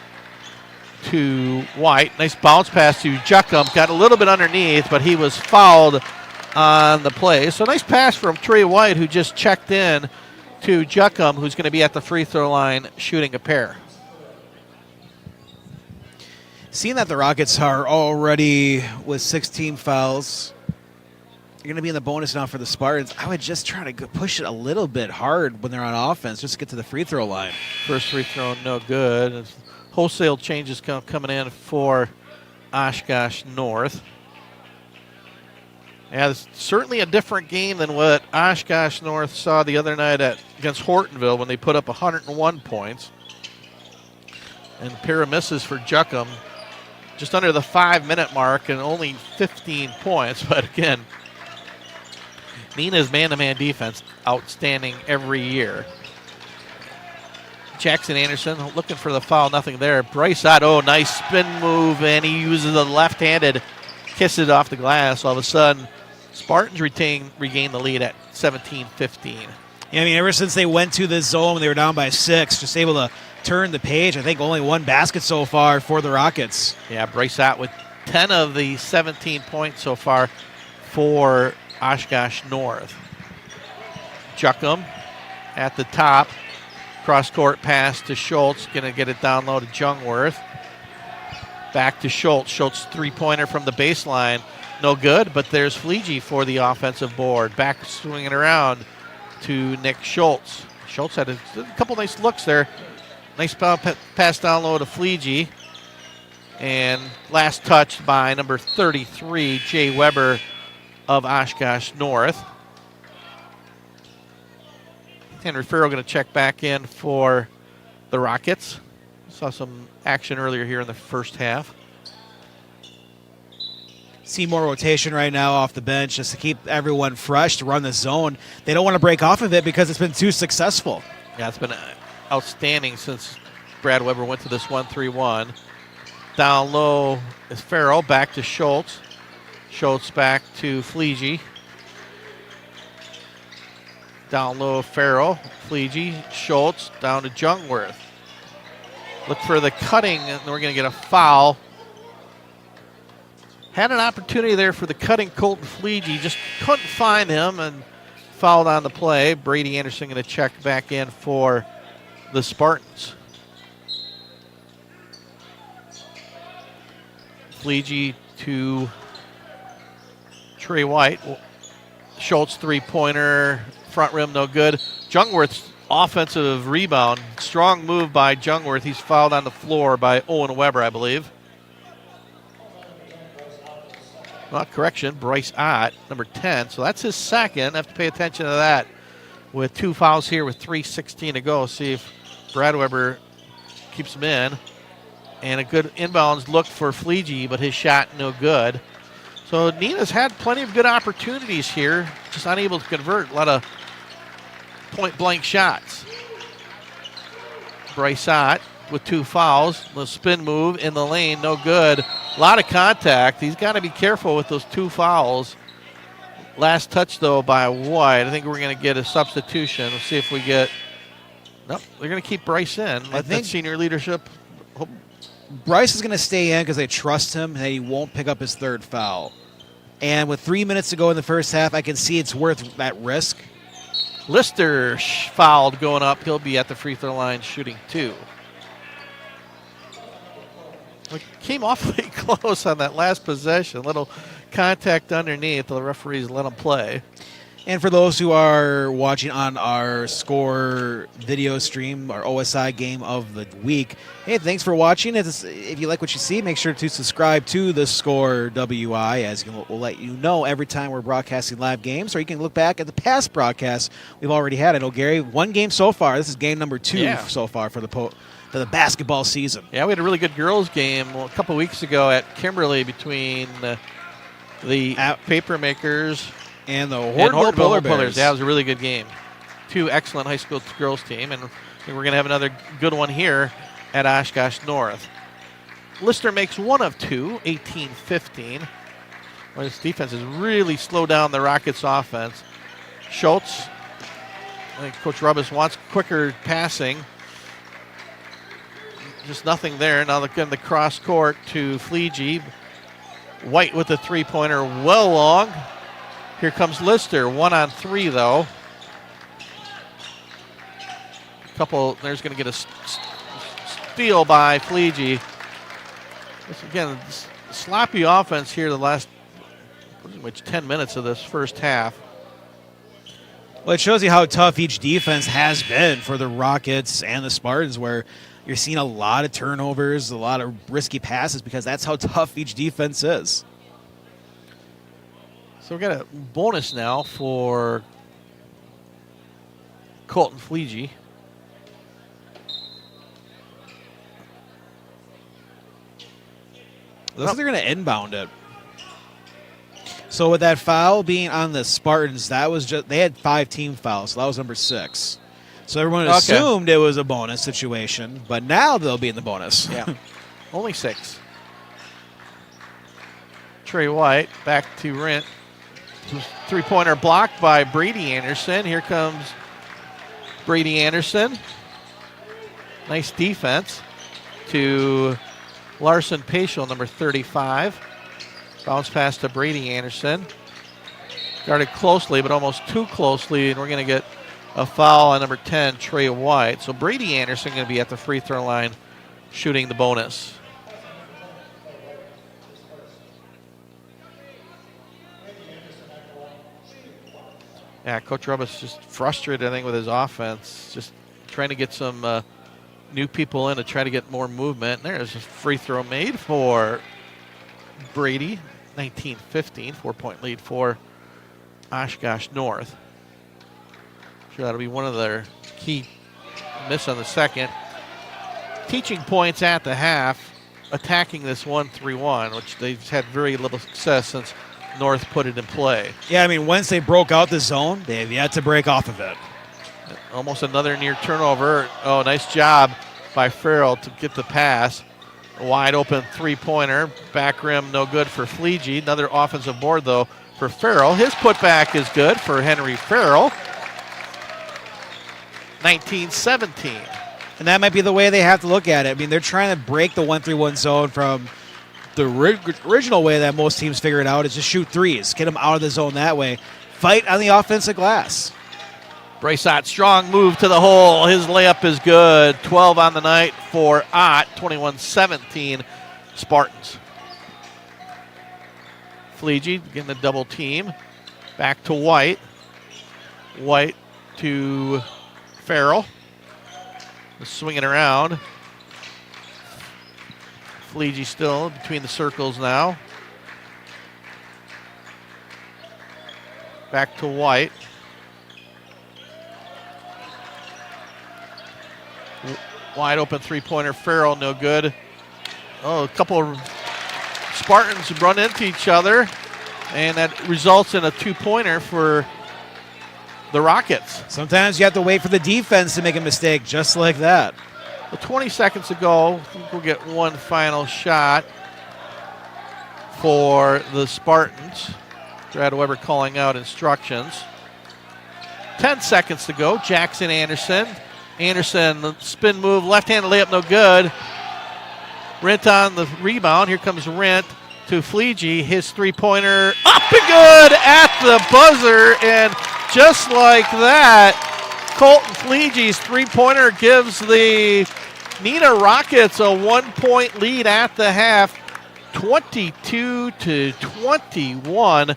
To White. Nice bounce pass to Juckum. Got a little bit underneath, but he was fouled on the play. So nice pass from Trey White, who just checked in to Juckum, who's going to be at the free throw line shooting a pair. Seeing that the Rockets are already with 16 fouls, you're going to be in the bonus now for the Spartans. I would just try to push it a little bit hard when they're on offense, just to get to the free throw line. First free throw, no good. Wholesale changes coming in for Oshkosh North. Yeah, it's certainly a different game than what Oshkosh North saw the other night against Hortonville when they put up 101 points. And a pair of misses for Juckum. just under the 5-minute mark and only 15 points. But again, Neenah's man-to-man defense outstanding every year. Jackson Anderson looking for the foul, nothing there. Bryce Ott, nice spin move, and he uses the left-handed, kiss it off the glass. All of a sudden, Spartans regain the lead at 17-15. Yeah, I mean, ever since they went to the zone, they were down by 6, just able to turn the page. I think only one basket so far for the Rockets. Yeah, Bryce Ott with 10 of the 17 points so far for Oshkosh North. Juckham at the top. Cross-court pass to Schultz. Going to get it down low to Jungwirth. Back to Schultz. Schultz three-pointer from the baseline. No good, but there's Fleege for the offensive board. Back swinging around to Nick Schultz. Schultz had a couple nice looks there. Nice pass down low to Fleege. And last touch by number 33, Jay Weber of Oshkosh North. Henry Farrell going to check back in for the Rockets. Saw some action earlier here in the first half. See more rotation right now off the bench just to keep everyone fresh to run the zone. They don't want to break off of it because it's been too successful. Yeah, it's been outstanding since Brad Weber went to this 1-3-1. Down low is Farrell, back to Schultz. Schultz back to Fleege. Down low, Farrell, Fleege, Schultz, down to Jungwirth. Look for the cutting, and we're going to get a foul. Had an opportunity there for the cutting Colton Fleege, just couldn't find him and fouled on the play. Brady Anderson going to check back in for the Spartans. Fleege to Trey White. Schultz three-pointer. Front rim, no good. Jungwirth's offensive rebound. Strong move by Jungwirth. He's fouled on the floor by Owen Weber, I believe. Well, correction, Bryce Ott, number 10. So that's his second. Have to pay attention to that. With 2 fouls here with 3:16 to go. See if Brad Weber keeps him in. And a good inbounds look for Fleege, but his shot no good. So Neenah's had plenty of good opportunities here, just unable to convert. A lot of point-blank shots. Bryce Ott with 2 fouls. The spin move in the lane, no good. A lot of contact. He's got to be careful with those 2 fouls. Last touch, though, by White. I think we're going to get a substitution. Let's see if we get... Nope, they're going to keep Bryce in. Let that senior leadership... Bryce is going to stay in because they trust him that he won't pick up his 3rd foul. And with 3 minutes to go in the first half, I can see it's worth that risk. Lister fouled going up. He'll be at the free throw line shooting 2. We came awfully close on that last possession. Little contact underneath. The referees let him play. And for those who are watching on our Score video stream, our OSI game of the week, hey, thanks for watching. If you like what you see, make sure to subscribe to the Score WI, as we'll let you know every time we're broadcasting live games, or you can look back at the past broadcasts we've already had. I know, Gary, 1 game so far. This is game number 2 so far for the basketball season. Yeah, we had a really good girls game a couple weeks ago at Kimberly between the Paper Makers and the Hortonville Polar Bears. Yeah, it was a really good game. 2 excellent high school girls team, and we're going to have another good one here at Oshkosh North. Lister makes 1 of 2, 18-15. Well, this defense has really slowed down the Rockets' offense. Schultz, I think Coach Rubbis wants quicker passing. Just nothing there. Now again, the cross court to Fleege. White with the three-pointer, well long. Here comes Lister, 1 on 3 though. There's going to get a steal by Fleege. Again, sloppy offense here the last pretty much 10 minutes of this first half. Well, it shows you how tough each defense has been for the Rockets and the Spartans, where you're seeing a lot of turnovers, a lot of risky passes, because that's how tough each defense is. So we've got a bonus now for Colton Fleege. Looks like they're going to inbound it. So with that foul being on the Spartans, that was just they had 5 team fouls, so that was number 6. So everyone assumed it was a bonus situation, but now they'll be in the bonus. Yeah, only 6. Trey White back to Rent. 3-pointer blocked by Brady Anderson. Here comes Brady Anderson. Nice defense to Larson Paschal, number 35. Bounce pass to Brady Anderson. Guarded closely, but almost too closely, and we're going to get a foul on number 10, Trey White. So Brady Anderson going to be at the free throw line shooting the bonus. Yeah, Coach Rubba's just frustrated, I think, with his offense. Just trying to get some new people in to try to get more movement. And there's a free throw made for Brady. 19-15, 4-point lead for Oshkosh North. Sure, that'll be one of their key miss on the second. Teaching points at the half, attacking this 1-3-1, which they've had very little success since North put it in play. Yeah, I mean, once they broke out the zone, they have yet to break off of it. Almost another near turnover. Oh, nice job by Farrell to get the pass. A wide open 3-pointer. Back rim, no good for Fleege. Another offensive board, though, for Farrell. His putback is good for Henry Farrell. 19-17. And that might be the way they have to look at it. I mean, they're trying to break the 1-3-1 zone from the original way that most teams figure it out is just shoot threes. Get them out of the zone that way. Fight on the offensive glass. Braysot, strong move to the hole. His layup is good. 12 on the night for Ott. 21-17 Spartans. Fleege getting the double team. Back to White. White to Farrell. Swinging around. Fleege still between the circles now. Back to White. Wide open 3-pointer. Farrell, no good. Oh, a couple of Spartans run into each other, and that results in a 2-pointer for the Rockets. Sometimes you have to wait for the defense to make a mistake just like that. Well, 20 seconds to go. I think we'll get one final shot for the Spartans. Brad Weber calling out instructions. 10 seconds to go. Jackson Anderson. Anderson, spin move, left-handed layup, no good. Rent on the rebound. Here comes Rent to Fleege. His 3-pointer up and good at the buzzer. And just like that, Colton Fleege's 3-pointer gives the Neenah Rockets a 1-point lead at the half, 22-21.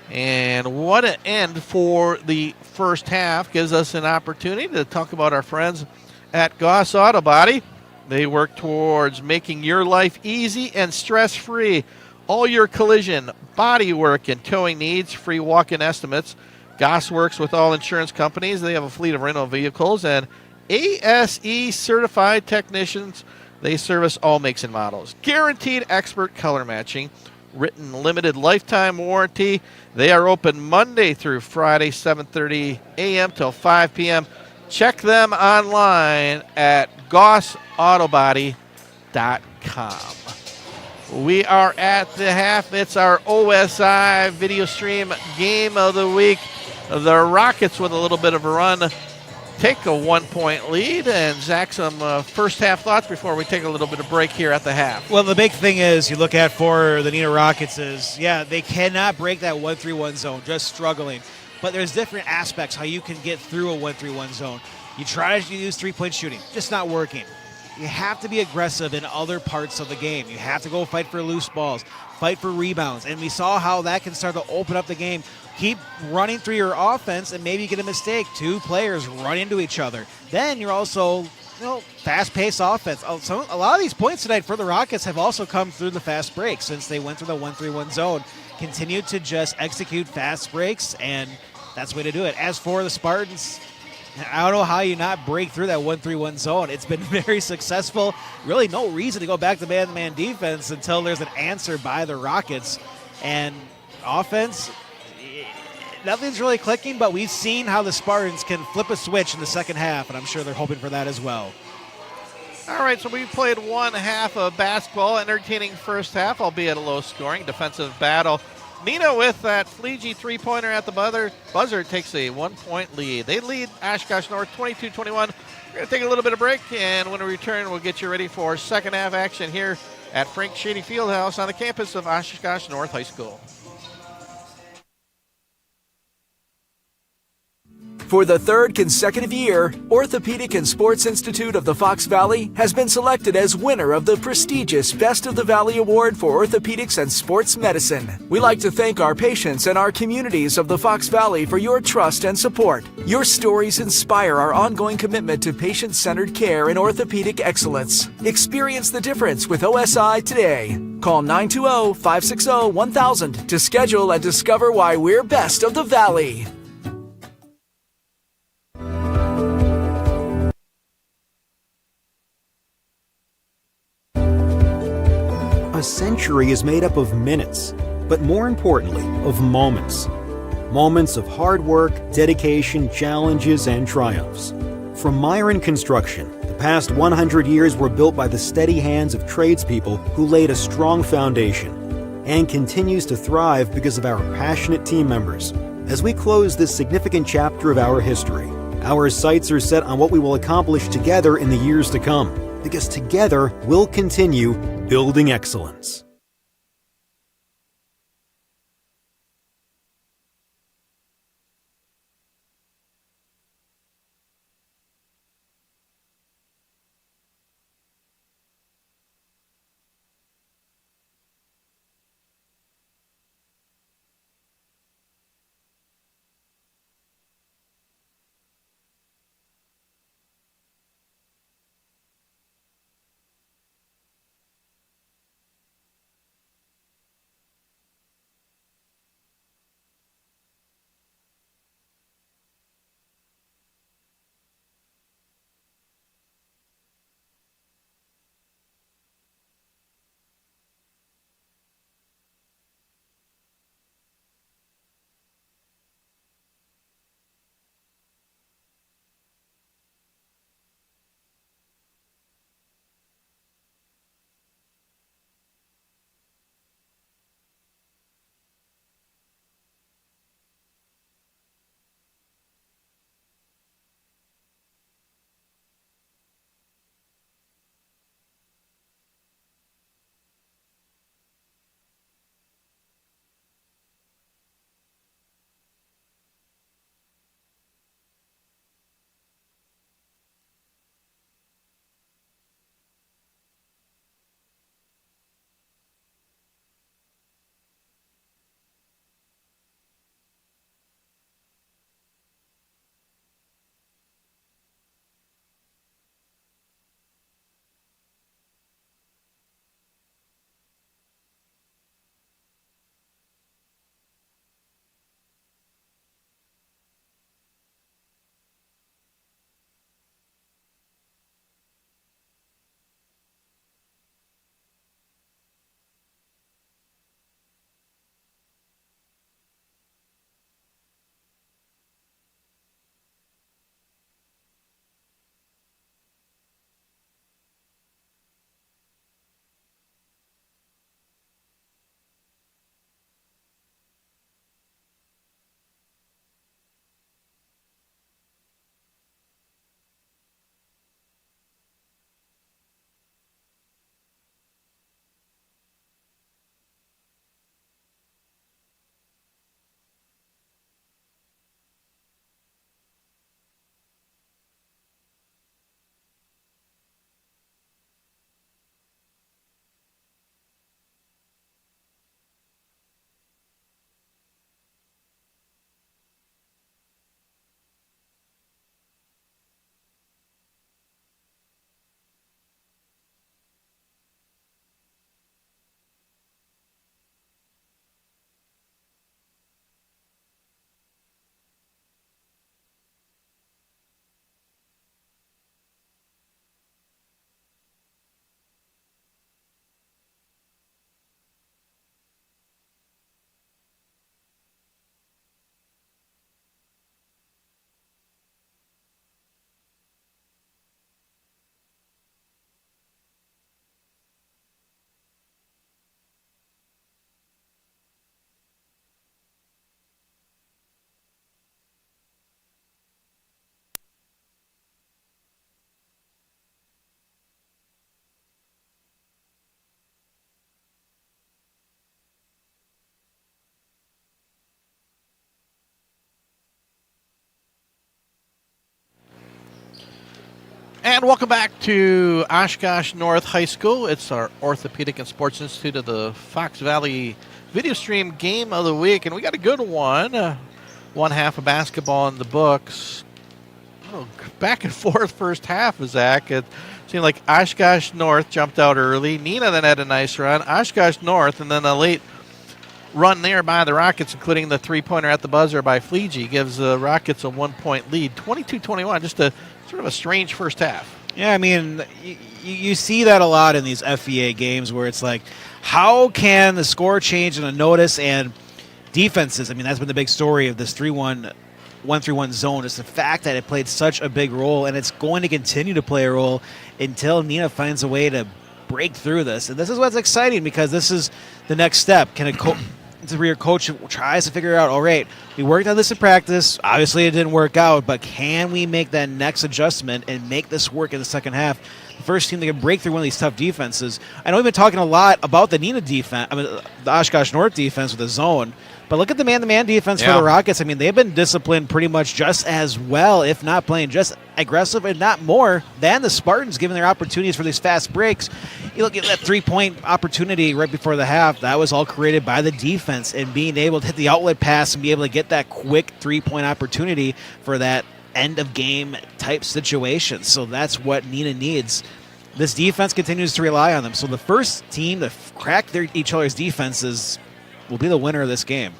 And what an end for the first half. Gives us an opportunity to talk about our friends at Goss Auto Body. They work towards making your life easy and stress-free. All your collision, body work, and towing needs, free walk-in estimates. Goss works with all insurance companies. They have a fleet of rental vehicles and ASE certified technicians. They service all makes and models. Guaranteed expert color matching. Written limited lifetime warranty. They are open Monday through Friday, 7:30 a.m. till 5 p.m. Check them online at GossAutoBody.com. We are at the half. It's our OSI video stream game of the week. The Rockets with a little bit of a run take a 1-point lead. And Zach, some first half thoughts before we take a little bit of break here at the half. Well, the big thing is you look at for the Neenah Rockets is, yeah, they cannot break that 1-3-1 zone, just struggling. But there's different aspects how you can get through a 1-3-1 zone. You try to use 3-point shooting, just not working. You have to be aggressive in other parts of the game. You have to go fight for loose balls, fight for rebounds. And we saw how that can start to open up the game. Keep running through your offense and maybe you get a mistake. 2 players run into each other. Then you're also, fast-paced offense. A lot of these points tonight for the Rockets have also come through the fast breaks since they went through the 1-3-1 zone. Continue to just execute fast breaks, and that's the way to do it. As for the Spartans, I don't know how you not break through that 1-3-1 zone. It's been very successful. Really no reason to go back to man-to-man defense until there's an answer by the Rockets. And offense, nothing's really clicking, but we've seen how the Spartans can flip a switch in the second half, and I'm sure they're hoping for that as well. All right, so we played one half of basketball, entertaining first half, albeit a low-scoring defensive battle. Neenah with that Fleegee three-pointer at the buzzer takes a 1-point lead. They lead Oshkosh North 22-21. We're going to take a little bit of break, and when we return, we'll get you ready for second half action here at Frank Shady Fieldhouse on the campus of Oshkosh North High School. For the third consecutive year, Orthopedic and Sports Institute of the Fox Valley has been selected as winner of the prestigious Best of the Valley Award for Orthopedics and Sports Medicine. We like to thank our patients and our communities of the Fox Valley for your trust and support. Your stories inspire our ongoing commitment to patient-centered care and orthopedic excellence. Experience the difference with OSI today. Call 920-560-1000 to schedule and discover why we're best of the Valley. A century is made up of minutes, but more importantly, of moments. Moments of hard work, dedication, challenges, and triumphs. From Myron Construction, the past 100 years were built by the steady hands of tradespeople who laid a strong foundation, and continues to thrive because of our passionate team members. As we close this significant chapter of our history, our sights are set on what we will accomplish together in the years to come, because together we'll continue building excellence. And welcome back to Oshkosh North High School. It's our Orthopedic and Sports Institute of the Fox Valley video stream game of the week. And we got a good one. One half of basketball in the books. Oh, back and forth first half, Zach. It seemed like Oshkosh North jumped out early. Neenah then had a nice run. Oshkosh North, and then a late run there by the Rockets, including the three-pointer at the buzzer by Fleege, gives the Rockets a 1-point lead, 22-21. Just a sort of a strange first half. Yeah, I mean, you see that a lot in these FVA games where it's like, how can the score change in a notice? And defenses, I mean, that's been the big story of this 1-3-1 zone, is the fact that it played such a big role, and it's going to continue to play a role until Neenah finds a way to break through this. And this is what's exciting, because this is the next step. Can your coach tries to figure out, all right, we worked on this in practice. Obviously, it didn't work out, but can we make that next adjustment and make this work in the second half? The first team that can break through one of these tough defenses. I know we've been talking a lot about the Neenah defense, the Oshkosh North defense with the zone, but look at the man-to-man defense for the Rockets. I mean, they've been disciplined pretty much just as well, if not playing just aggressive and not more than the Spartans, given their opportunities for these fast breaks. You look at that three-point opportunity right before the half. That was all created by the defense, and being able to hit the outlet pass and be able to get that quick three-point opportunity for that end-of-game type situation. So that's what Neenah needs. This defense continues to rely on them. So the first team to crack each other's defenses will be the winner of this game.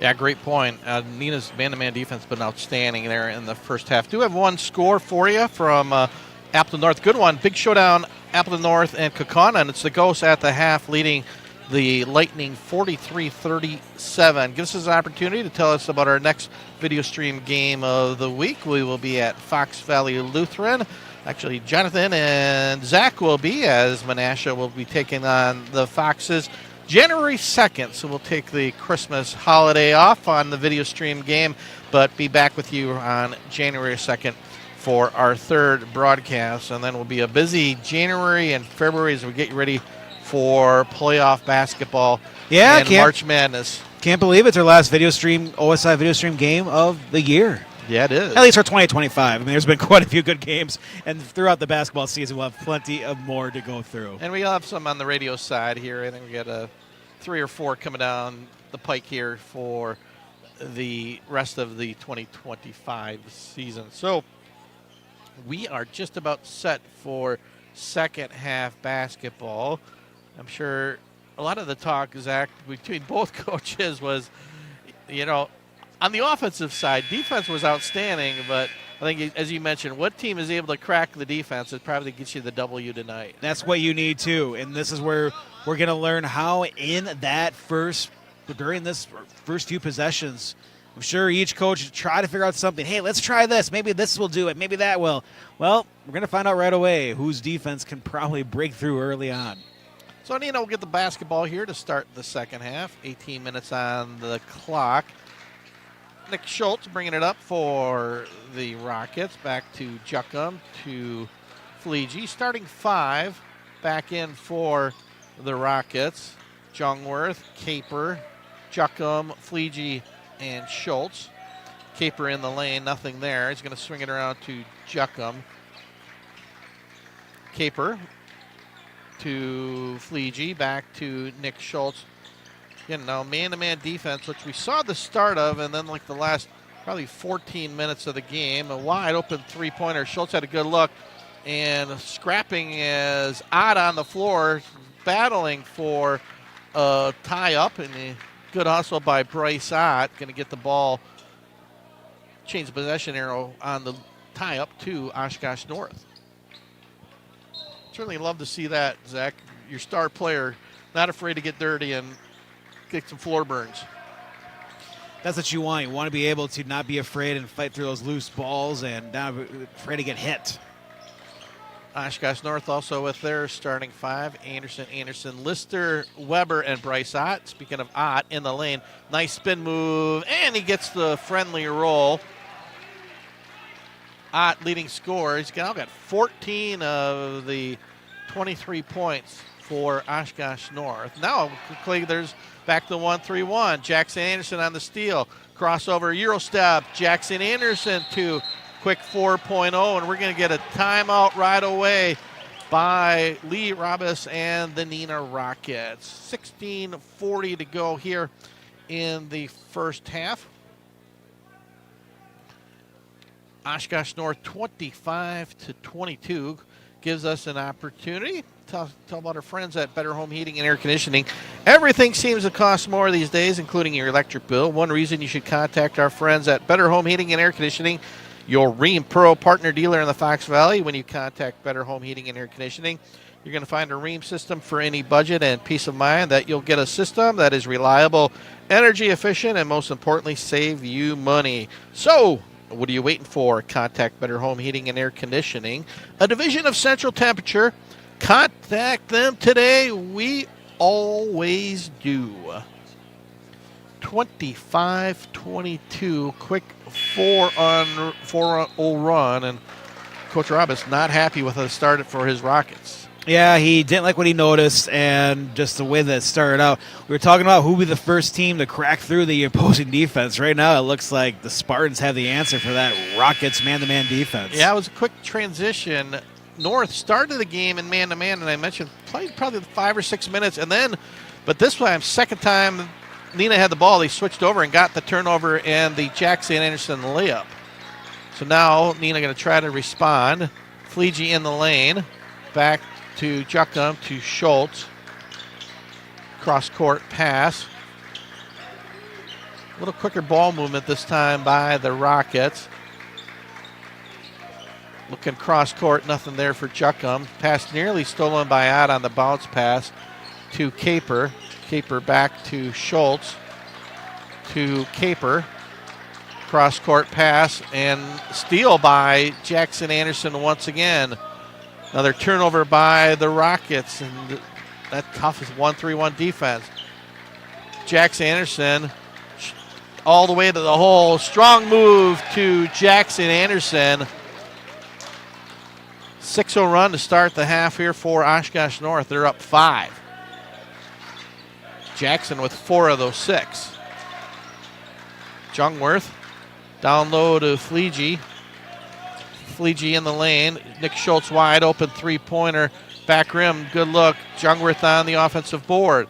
Yeah, great point. Neenah's man-to-man defense has been outstanding there in the first half. Do have one score for you from Appleton North. Good one. Big showdown, Appleton North and Kaukauna, and it's the Ghosts at the half leading the Lightning 43-37. Gives us an opportunity to tell us about our next video stream game of the week. We will be at Fox Valley Lutheran. Actually, Jonathan and Zach will be, as Menasha will be taking on the Foxes January 2nd. So we'll take the Christmas holiday off on the video stream game, but be back with you on January 2nd for our third broadcast. And then we'll be a busy January and February as we get you ready for playoff basketball and March Madness. Can't believe it's our last OSI video stream game of the year. Yeah, it is. At least for 2025. I mean, there's been quite a few good games, and throughout the basketball season, we'll have plenty of more to go through. And we'll have some on the radio side here. I think we got 3 or 4 coming down the pike here for the rest of the 2025 season. So we are just about set for second half basketball. I'm sure a lot of the talk, Zach, between both coaches was, on the offensive side, defense was outstanding, but I think, as you mentioned, what team is able to crack the defense, it probably gets you the W tonight. That's what you need, too. And this is where we're going to learn how during this first few possessions, I'm sure each coach will try to figure out something. Hey, let's try this. Maybe this will do it. Maybe that will. Well, we're going to find out right away whose defense can probably break through early on. So, Neenah will get the basketball here to start the second half. 18 minutes on the clock. Nick Schultz bringing it up for the Rockets. Back to Juckum, to Fleege. Starting 5 back in for the Rockets. Jungworth, Caper, Juckum, Fleege, and Schultz. Caper in the lane, nothing there. He's going to swing it around to Juckum. Caper to Fleege, back to Nick Schultz. Man-to-man defense, which we saw the start of, and then like the last probably 14 minutes of the game, a wide open three-pointer. Schultz had a good look, and scrapping is Ott on the floor, battling for a tie-up, and a good hustle by Bryce Ott. Going to get the ball, change the possession arrow on the tie-up to Oshkosh North. Certainly love to see that, Zach. Your star player not afraid to get dirty and get some floor burns. That's what you want. You want to be able to not be afraid and fight through those loose balls and not afraid to get hit. Oshkosh North also with their starting 5. Anderson, Lister, Weber, and Bryce Ott. Speaking of Ott, in the lane. Nice spin move, and he gets the friendly roll. Ott leading scorer. He's now got 14 of the 23 points for Oshkosh North. Now, quickly, there's back to 1-3-1. Jackson Anderson on the steal. Crossover, Euro step. Jackson Anderson to quick 4.0, and we're going to get a timeout right away by Lee Robis and the Neenah Rockets. 16:40 to go here in the first half. Oshkosh North 25-22 gives us an opportunity. Tell about our friends at Better Home Heating and Air Conditioning. Everything seems to cost more these days, including your electric bill. One reason you should contact our friends at Better Home Heating and Air Conditioning, your Ream Pro partner dealer in the Fox Valley. When you contact Better Home Heating and Air Conditioning, you're going to find a Ream system for any budget and peace of mind that you'll get a system that is reliable, energy efficient, and most importantly, save you money. So, what are you waiting for? Contact Better Home Heating and Air Conditioning, a division of Central Temperature. Contact them today. We always do. 25-22, quick 4-0 run, and Coach Robis not happy with the start for his Rockets. Yeah, he didn't like what he noticed, and just the way that it started out. We were talking about who would be the first team to crack through the opposing defense. Right now, it looks like the Spartans have the answer for that Rockets man-to-man defense. Yeah, it was a quick transition. North started the game in man-to-man, and I mentioned played probably 5 or 6 minutes, and then, but this time, second time Neenah had the ball, they switched over and got the turnover and the Jackson Anderson layup. So now Neenah going to try to respond. Fleege in the lane, back to Juckum, to Schultz. Cross-court pass. A little quicker ball movement this time by the Rockets. Looking cross-court, nothing there for Juckum. Pass nearly stolen by Ott on the bounce pass to Caper. Caper back to Schultz. To Caper. Cross-court pass and steal by Jackson Anderson once again. Another turnover by the Rockets, and that tough is 1-3-1 defense. Jackson Anderson all the way to the hole. Strong move to Jackson Anderson. 6-0 run to start the half here for Oshkosh North. They're up 5. Jackson with 4 of those 6. Jungwirth down low to Fleege. Fleege in the lane. Nick Schultz wide open three-pointer. Back rim, good look. Jungwirth on the offensive board.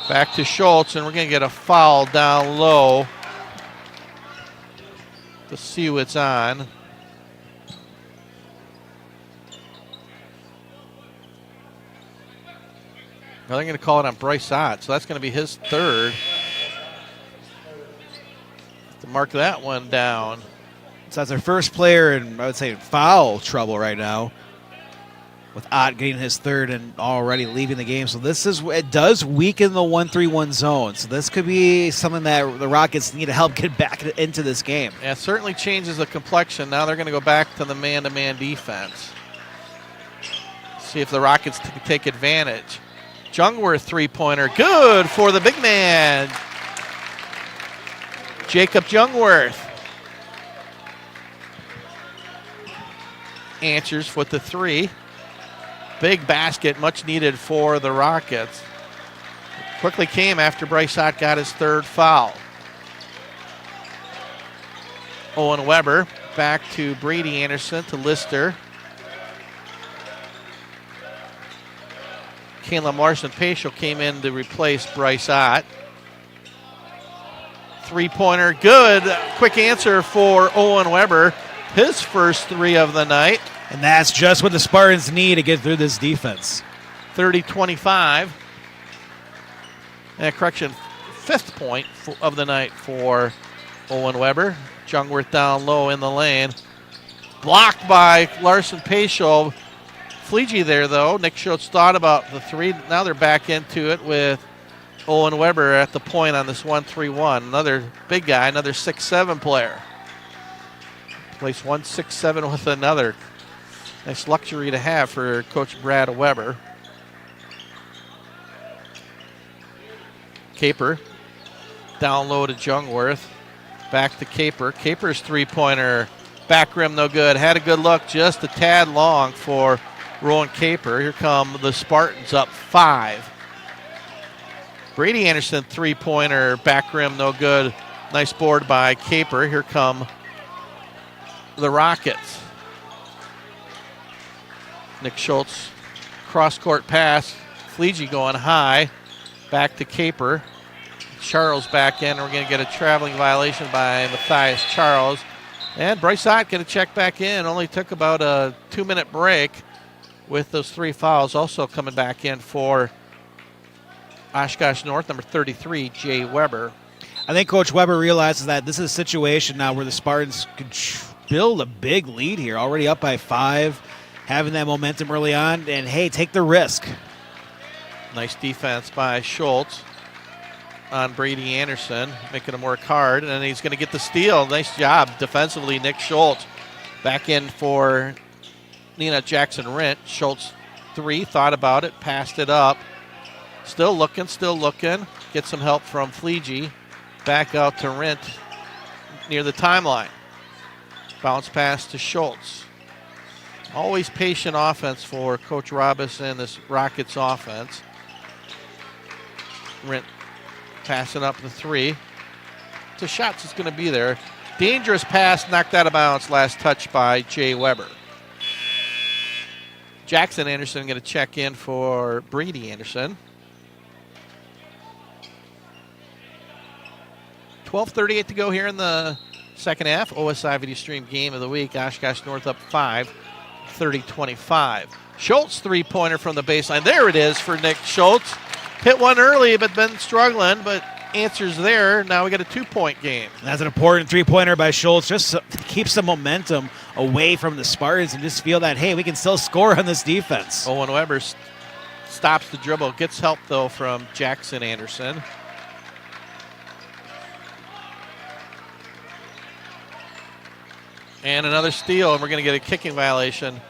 Back to Schultz, and we're going to get a foul down low. Let's see who it's on. Now they're going to call it on Bryce Ott, so that's going to be his third. To mark that one down. So that's our first player in, I would say, foul trouble right now, with Ott getting his third and already leaving the game. So it does weaken the 1-3-1 zone. So this could be something that the Rockets need to help get back into this game. Yeah, it certainly changes the complexion. Now they're going to go back to the man-to-man defense. See if the Rockets can take advantage. Jungwirth three-pointer, good for the big man, Jacob Jungwirth. Answers with the 3. Big basket, much needed for the Rockets. Quickly came after Bryce Ott got his third foul. Owen Weber back to Brady Anderson to Lister. Caleb Larson-Paschal came in to replace Bryce Ott. Three-pointer, good. Quick answer for Owen Weber. His first 3 of the night. And that's just what the Spartans need to get through this defense. 30-25. And correction, 5th point of the night for Owen Weber. Jungwirth down low in the lane. Blocked by Larson-Paschal. Fleege there, though. Nick Schultz thought about the 3. Now they're back into it with Owen Weber at the point on this 1-3-1. Another big guy, another 6'7" player. Place 1-6-7 with another. Nice luxury to have for Coach Brad Weber. Caper down low to Jungwirth. Back to Caper. Caper's three-pointer. Back rim no good. Had a good look, just a tad long for Rowan Caper. Here come the Spartans up 5. Brady Anderson three-pointer. Back rim no good. Nice board by Caper. Here come the Rockets. Nick Schultz, cross-court pass. Fleege going high. Back to Caper. Charles back in. We're going to get a traveling violation by Matthias Charles. And Bryce Ott going to check back in. Only took about a 2-minute break with those 3 fouls. Also coming back in for Oshkosh North, number 33, Jay Weber. I think Coach Weber realizes that this is a situation now where the Spartans could build a big lead here, already up by 5, having that momentum early on, and hey, take the risk. Nice defense by Schultz on Brady Anderson, making him work hard, and he's going to get the steal. Nice job defensively, Nick Schultz. Back in for Neenah Jackson-Rint. Schultz 3, thought about it, passed it up. Still looking. Get some help from Fleege. Back out to Rint near the timeline. Bounce pass to Schultz. Always patient offense for Coach Robinson, this Rockets offense. Rint passing up the 3. The shots is going to be there. Dangerous pass, knocked out of bounds. Last touch by Jay Weber. Jackson Anderson going to check in for Brady Anderson. 12:38 to go here in the second half. OSI Video Stream Game of the Week. Oshkosh North up 5, 30-25. Schultz 3-pointer from the baseline. There it is for Nick Schultz. Hit one early, but been struggling, but answers there. Now we got a 2-point game. That's an important 3-pointer by Schultz, just to keep some momentum away from the Spartans and just feel that, hey, we can still score on this defense. Owen Weber stops the dribble. Gets help, though, from Jackson Anderson. And another steal, and we're going to get a kicking violation.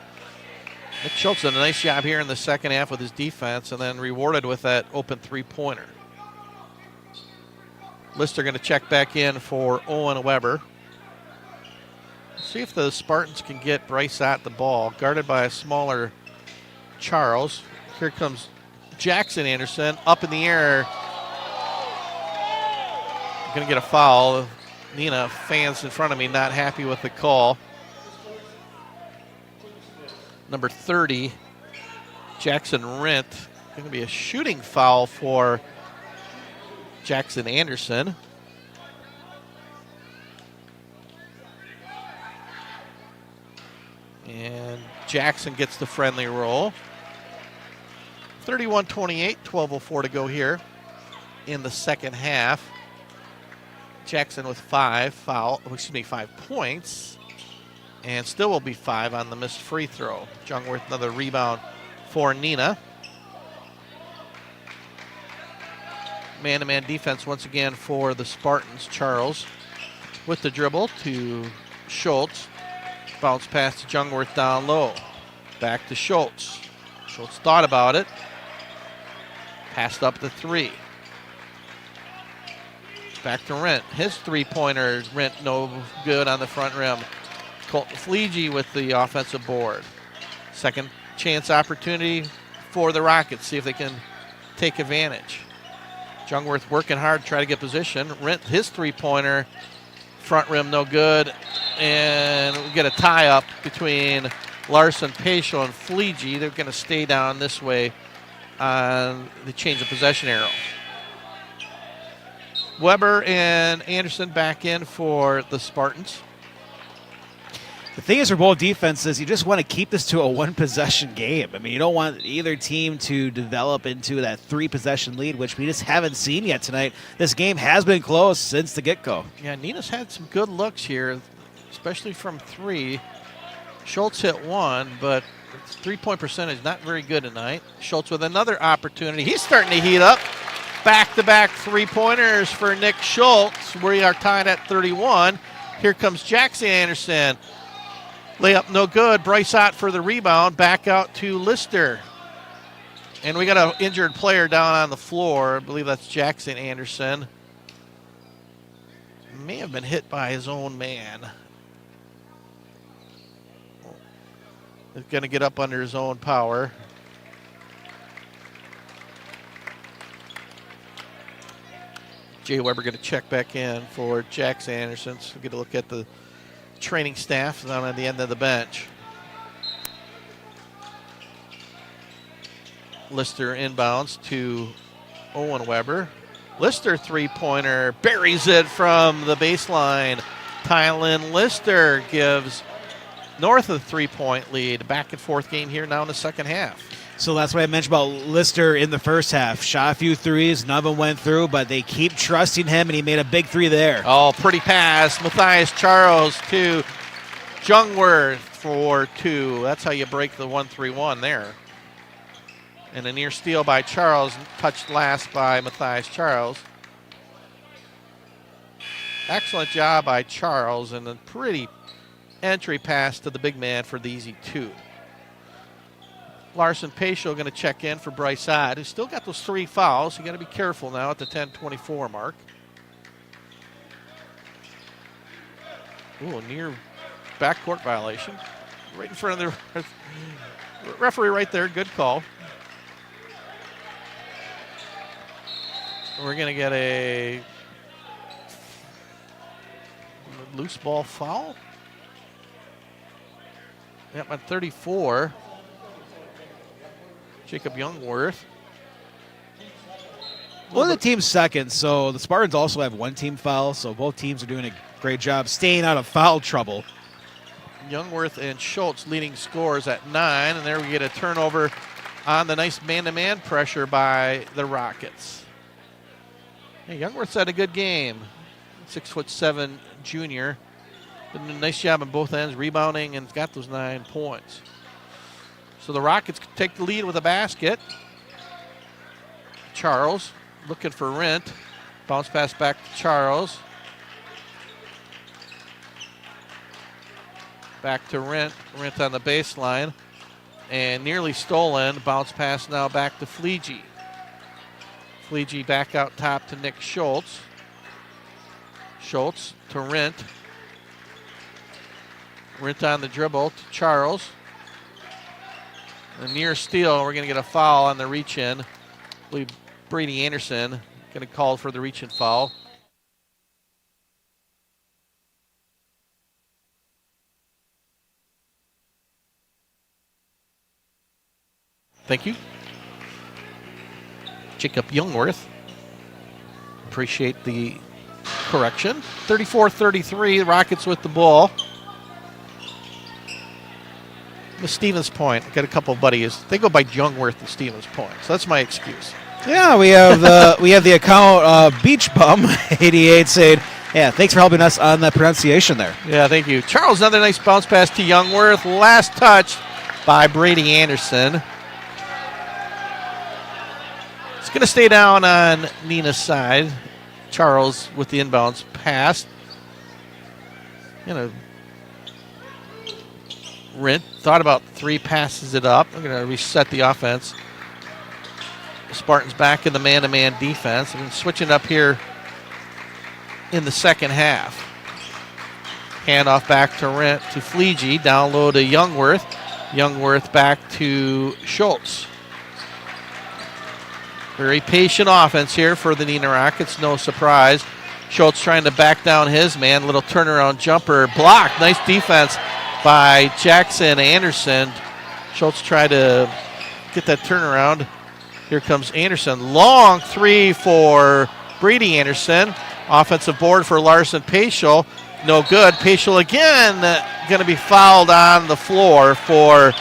Nick Schultz did a nice job here in the second half with his defense, and then rewarded with that open 3-pointer. Lister going to check back in for Owen Weber. See if the Spartans can get Bryce Ott the ball, guarded by a smaller Charles. Here comes Jackson Anderson, up in the air. Going to get a foul. Neenah, fans in front of me, not happy with the call. Number 30, Jackson-Rint. Going to be a shooting foul for Jackson Anderson. And Jackson gets the friendly roll. 31-28, 12:04 to go here in the second half. Jackson with 5 points, and still will be 5 on the missed free throw. Jungwirth another rebound for Neenah. Man-to-man defense once again for the Spartans. Charles with the dribble to Schultz. Bounce pass to Jungwirth down low. Back to Schultz. Schultz thought about it. Passed up the 3. Back to Rint. His 3-pointer, Rint no good on the front rim. Colton Fleege with the offensive board. Second chance opportunity for the Rockets. See if they can take advantage. Jungwirth working hard to try to get position. Rint, his 3-pointer, front rim no good. And we get a tie-up between Larson, Paschal, and Fleege. They're going to stay down this way on the change of possession arrow. Weber and Anderson back in for the Spartans. The thing is for both defenses, you just want to keep this to a 1-possession game. I mean, you don't want either team to develop into that 3-possession lead, which we just haven't seen yet tonight. This game has been close since the get-go. Yeah, Neenah's had some good looks here, especially from 3. Schultz hit 1, but 3-point percentage not very good tonight. Schultz with another opportunity. He's starting to heat up. Back-to-back 3-pointers for Nick Schultz. We are tied at 31. Here comes Jackson Anderson. Layup no good. Bryce Ott for the rebound. Back out to Lister. And we got an injured player down on the floor. I believe that's Jackson Anderson. May have been hit by his own man. He's going to get up under his own power. Jay Weber going to check back in for Jackson Anderson. So we'll get a look at the training staff down at the end of the bench. Lister inbounds to Owen Weber. Lister three-pointer, buries it from the baseline. Tylen Lister gives North a 3-point lead. Back and forth game here now in the second half. So that's what I mentioned about Lister in the first half. Shot a few threes, none of them went through, but they keep trusting him, and he made a big three there. Oh, pretty pass. Matthias Charles to Jungwirth for 2. That's how you break the 1-3-1 there. And a near steal by Charles, touched last by Matthias Charles. Excellent job by Charles, and a pretty entry pass to the big man for the easy 2. Larson Paschal going to check in for Bryce Ott, who's still got those 3 fouls. You got to be careful now at the 10:24 mark. Ooh, a near backcourt violation. Right in front of the referee right there. Good call. We're going to get a loose ball foul. Yep, at 34. Jacob Jungwirth. Well, the team's second, so the Spartans also have 1 team foul, so both teams are doing a great job staying out of foul trouble. Jungwirth and Schultz leading scores at 9, and there we get a turnover on the nice man-to-man pressure by the Rockets. Hey, Jungwirth's had a good game. 6'7" junior. Did a nice job on both ends, rebounding, and got those 9 points. So the Rockets take the lead with a basket. Charles looking for Rent. Bounce pass back to Charles. Back to Rent. Rent on the baseline. And nearly stolen. Bounce pass now back to Fleege. Fleege back out top to Nick Schultz. Schultz to Rent. Rent on the dribble to Charles. A near steal. We're going to get a foul on the reach-in. I believe Brady Anderson going to call for the reach-in foul. Thank you. Jacob Jungwirth. Appreciate the correction. 34-33, the Rockets with the ball. The Stevens Point. I got a couple of buddies. They go by Jungwirth and Stevens Point, so that's my excuse. Yeah, we have the account Beach Bum 88 saying, yeah, thanks for helping us on the pronunciation there. Yeah, thank you. Charles, another nice bounce pass to Jungwirth. Last touch by Brady Anderson. It's going to stay down on Neenah's side. Charles with the inbounds pass. Rent thought about 3, passes it up. We're going to reset the offense. The Spartans back in the man-to-man defense. And switching up here in the second half. Handoff back to Rent to Fleege. Down low to Jungwirth. Jungwirth back to Schultz. Very patient offense here for the Neenah Rockets. No surprise. Schultz trying to back down his man. Little turnaround jumper. Blocked. Nice defense by Jackson Anderson. Schultz tried to get that turnaround. Here comes Anderson. Long 3 for Brady Anderson. Offensive board for Larson Paschal. No good. Paschal again going to be fouled on the floor for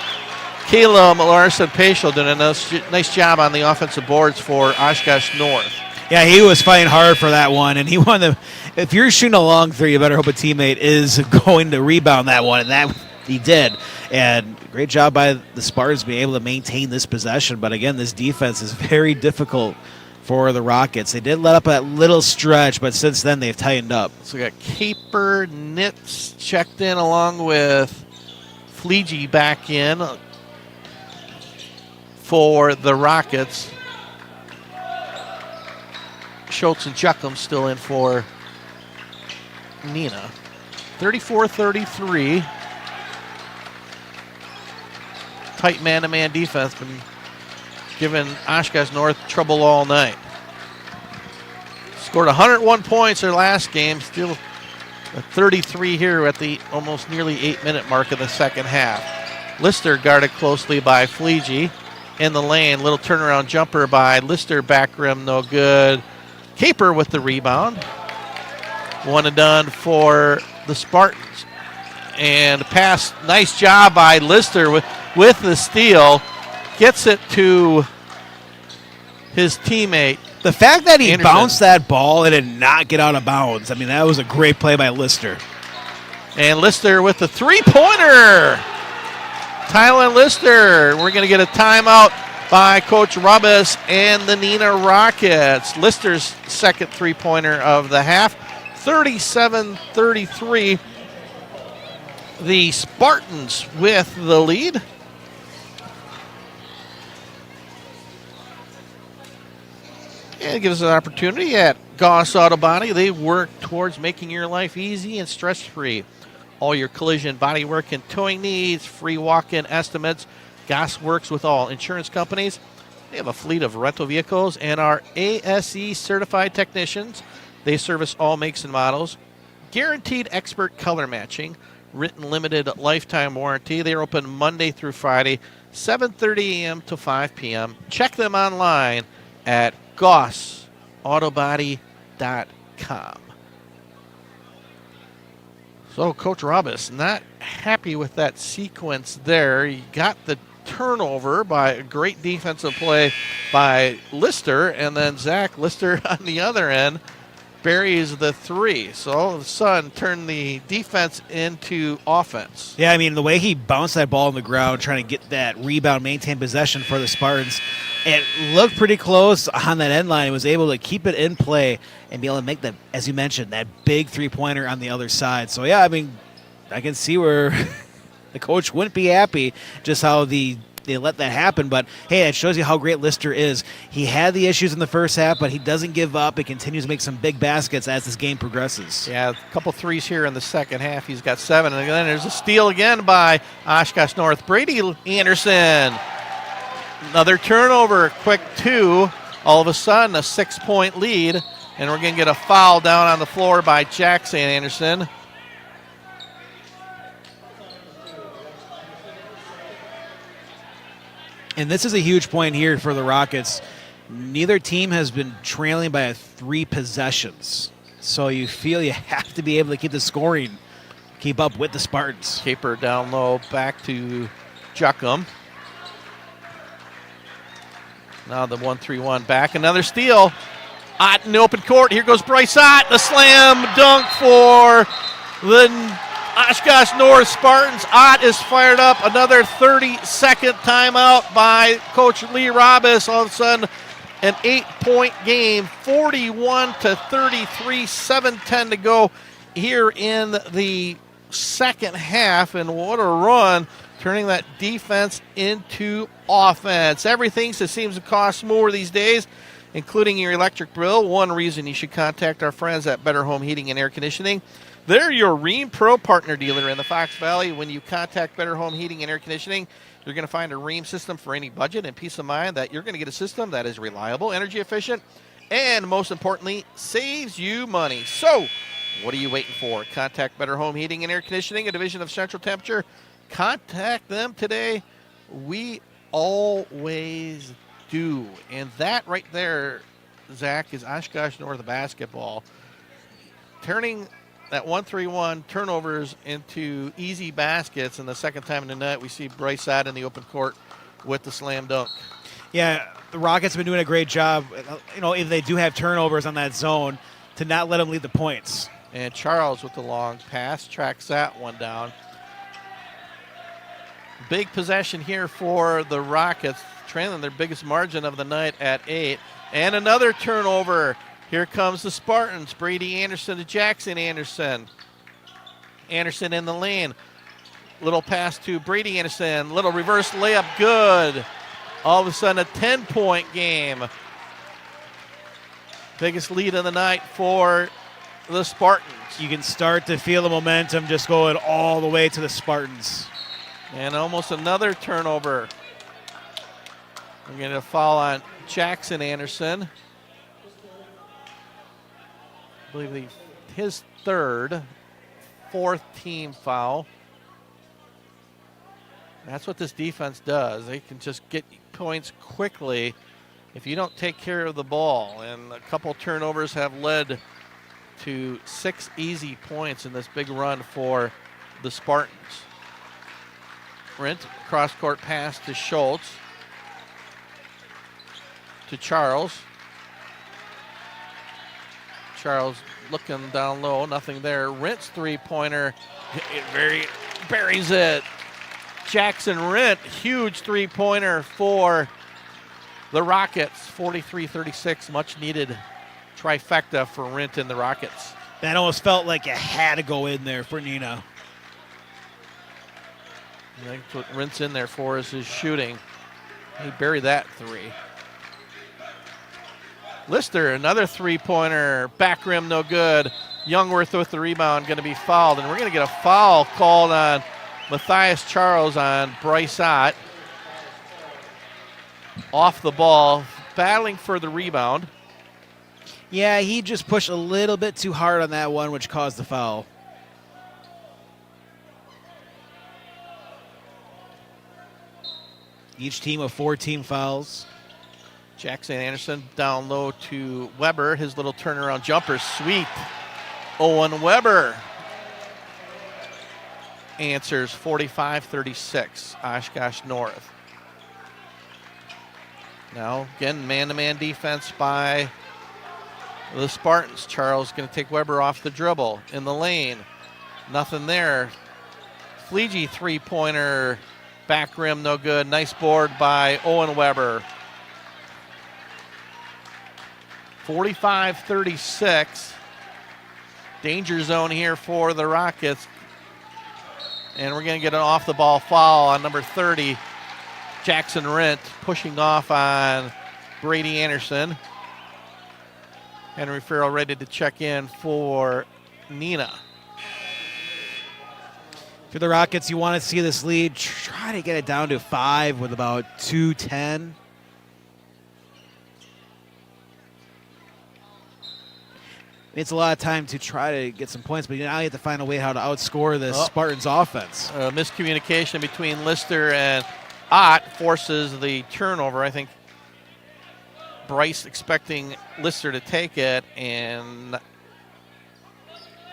Caleb Larson Paschal. Doing a nice job on the offensive boards for Oshkosh North. Yeah, he was fighting hard for that one, and he wanted. If you're shooting a long 3, you better hope a teammate is going to rebound that one, and that he did. And great job by the Spartans being able to maintain this possession. But again, this defense is very difficult for the Rockets. They did let up that little stretch, but since then they've tightened up. So we got Caper, Nitz checked in along with Fleege back in for the Rockets. Schultz and Juckham still in for Neenah. 34-33. Tight man-to-man defense. Been giving Oshkosh North trouble all night. Scored 101 points their last game. Still A 33 here at the almost nearly 8-minute mark of the second half. Lister guarded closely by Fleege. In the lane, little turnaround jumper by Lister, back rim, no good. Caper with the rebound. One and done for the Spartans. And pass, nice job by Lister with the steal. Gets it to his teammate. The fact that he Anderson. bounced that ball and did not get out of bounds, I mean, that was a great play by Lister. And Lister with the three-pointer. Tyler Lister. We're going to get a timeout by Coach Rubbis and the Neenah Rockets. Lister's second three-pointer of the half. 37-33. The Spartans with the lead. And it gives us an opportunity at Goss Auto Body. They work towards making your life easy and stress-free. All your collision, bodywork, and towing needs, free walk-in estimates. Goss works with all insurance companies. They have a fleet of rental vehicles and are ASE certified technicians. They service all makes and models. Guaranteed expert color matching. Written limited lifetime warranty. They are open Monday through Friday, 7:30 a.m. to 5 p.m. Check them online at GossAutobody.com. So Coach Rubbis not happy with that sequence there. He got the turnover by a great defensive play by Lister, and then Zach Lister on the other end buries the three. So all of a sudden turned the defense into offense. Yeah, I mean, the way he bounced that ball on the ground, trying to get that rebound, maintain possession for the Spartans, it looked pretty close on that end line. He was able to keep it in play and be able to make that, as you mentioned, that big three-pointer on the other side. So, yeah, I mean, I can see where the coach wouldn't be happy just how they let that happen. But, hey, it shows you how great Lister is. He had the issues in the first half, but he doesn't give up. He continues to make some big baskets as this game progresses. Yeah, a couple threes here in the second half. He's got 7. And then there's a steal again by Oshkosh North. Brady Anderson. Another turnover, quick 2. All of a sudden, a 6-point lead. And we're going to get a foul down on the floor by Jackson Anderson. And this is a huge point here for the Rockets. Neither team has been trailing by 3 possessions. So you feel you have to be able to keep the scoring, keep up with the Spartans. Caper down low, back to Juckham. Now the 1-3-1 back. Another steal. Ott in the open court. Here goes Bryce Ott. The slam dunk for the Oshkosh North Spartans. Ott is fired up. Another 30-second timeout by Coach Lee Robbins. All of a sudden, an 8-point game, 41-33, 7:10 to go here in the second half. And what a run, turning that defense into offense. Everything seems to cost more these days, including your electric bill. One reason you should contact our friends at Better Home Heating and Air Conditioning. They're your Rheem Pro partner dealer in the Fox Valley. When you contact Better Home Heating and Air Conditioning, you're going to find a Rheem system for any budget and peace of mind that you're going to get a system that is reliable, energy efficient, and most importantly, saves you money. So, what are you waiting for? Contact Better Home Heating and Air Conditioning, a division of Central Temperature. Contact them today. We always do. And that right there, Zach, is Oshkosh North basketball. Turning that 1-3-1 turnovers into easy baskets, and the second time in the night we see Bryce out in the open court with the slam dunk. Yeah, the Rockets have been doing a great job, you know, if they do have turnovers on that zone, to not let them lead the points. And Charles with the long pass tracks that one down. Big possession here for the Rockets, trailing their biggest margin of the night at 8. And another turnover. Here comes the Spartans. Brady Anderson to Jackson Anderson. Anderson in the lane. Little pass to Brady Anderson. Little reverse layup, good. All of a sudden a 10-point game. Biggest lead of the night for the Spartans. You can start to feel the momentum just going all the way to the Spartans. And almost another turnover. We're going to foul on Jackson Anderson. I believe his third. 4th team foul. That's what this defense does. They can just get points quickly if you don't take care of the ball. And a couple turnovers have led to 6 easy points in this big run for the Spartans. Rint, cross-court pass to Schultz. To Charles. Charles looking down low, nothing there. Rint's three-pointer, it buries it. Jackson Rint, huge three-pointer for the Rockets. 43-36, much needed trifecta for Rint and the Rockets. That almost felt like it had to go in there for Neenah. I think what Rint's in there for is his shooting. He buried that three. Lister, another three-pointer, back rim, no good. Youngworth with the rebound, going to be fouled, and we're going to get a foul called on Matthias Charles on Bryce Ott. Off the ball, battling for the rebound. Yeah, he just pushed a little bit too hard on that one, which caused the foul. Each team of 4 team fouls. Jackson Anderson down low to Weber. His little turnaround jumper, sweet. Owen Weber answers 45-36, Oshkosh North. Now, again, man-to-man defense by the Spartans. Charles going to take Weber off the dribble in the lane. Nothing there. Fleege three-pointer, back rim, no good. Nice board by Owen Weber. 45-36. Danger zone here for the Rockets. And we're going to get an off-the-ball foul on number 30, Jackson Rint, pushing off on Brady Anderson. Henry Farrell ready to check in for Neenah. For the Rockets, you want to see this lead, try to get it down to 5 with about 2:10. It's a lot of time to try to get some points, but now you have to find a way how to outscore this Spartans offense. Miscommunication between Lister and Ott forces the turnover. I think Bryce expecting Lister to take it, and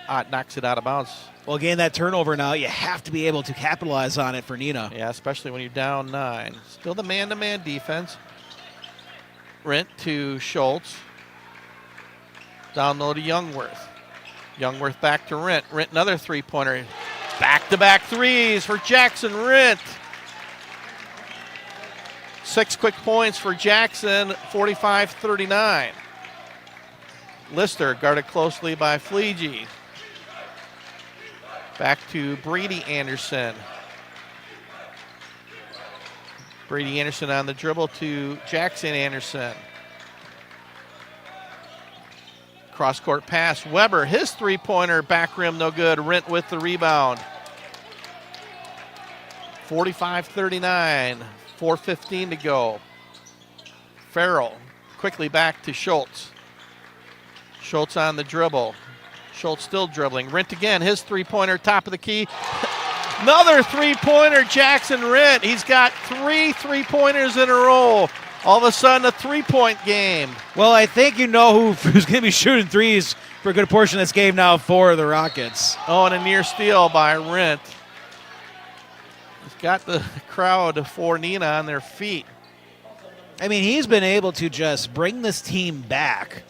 Ott knocks it out of bounds. Well, again, that turnover now, you have to be able to capitalize on it for Neenah. Yeah, especially when you're down 9. Still the man-to-man defense. Rint to Schultz. Down low to Youngworth. Youngworth back to Rint. Rint another three-pointer. Back-to-back threes for Jackson Rint. 6 quick points for Jackson, 45-39. Lister guarded closely by Fleege. Back to Brady Anderson. Brady Anderson on the dribble to Jackson Anderson. Cross-court pass. Weber, his three-pointer, back rim, no good. Rint with the rebound. 45-39, 4:15 to go. Farrell quickly back to Schultz. Schultz on the dribble. Schultz still dribbling. Rint again, his three-pointer, top of the key. Another three-pointer, Jackson Rint. He's got 3 three-pointers in a row. All of a sudden, a three-point game. Well, I think you know who's going to be shooting threes for a good portion of this game now for the Rockets. Oh, and a near steal by Rint. He's got the crowd for Neenah on their feet. I mean, he's been able to just bring this team back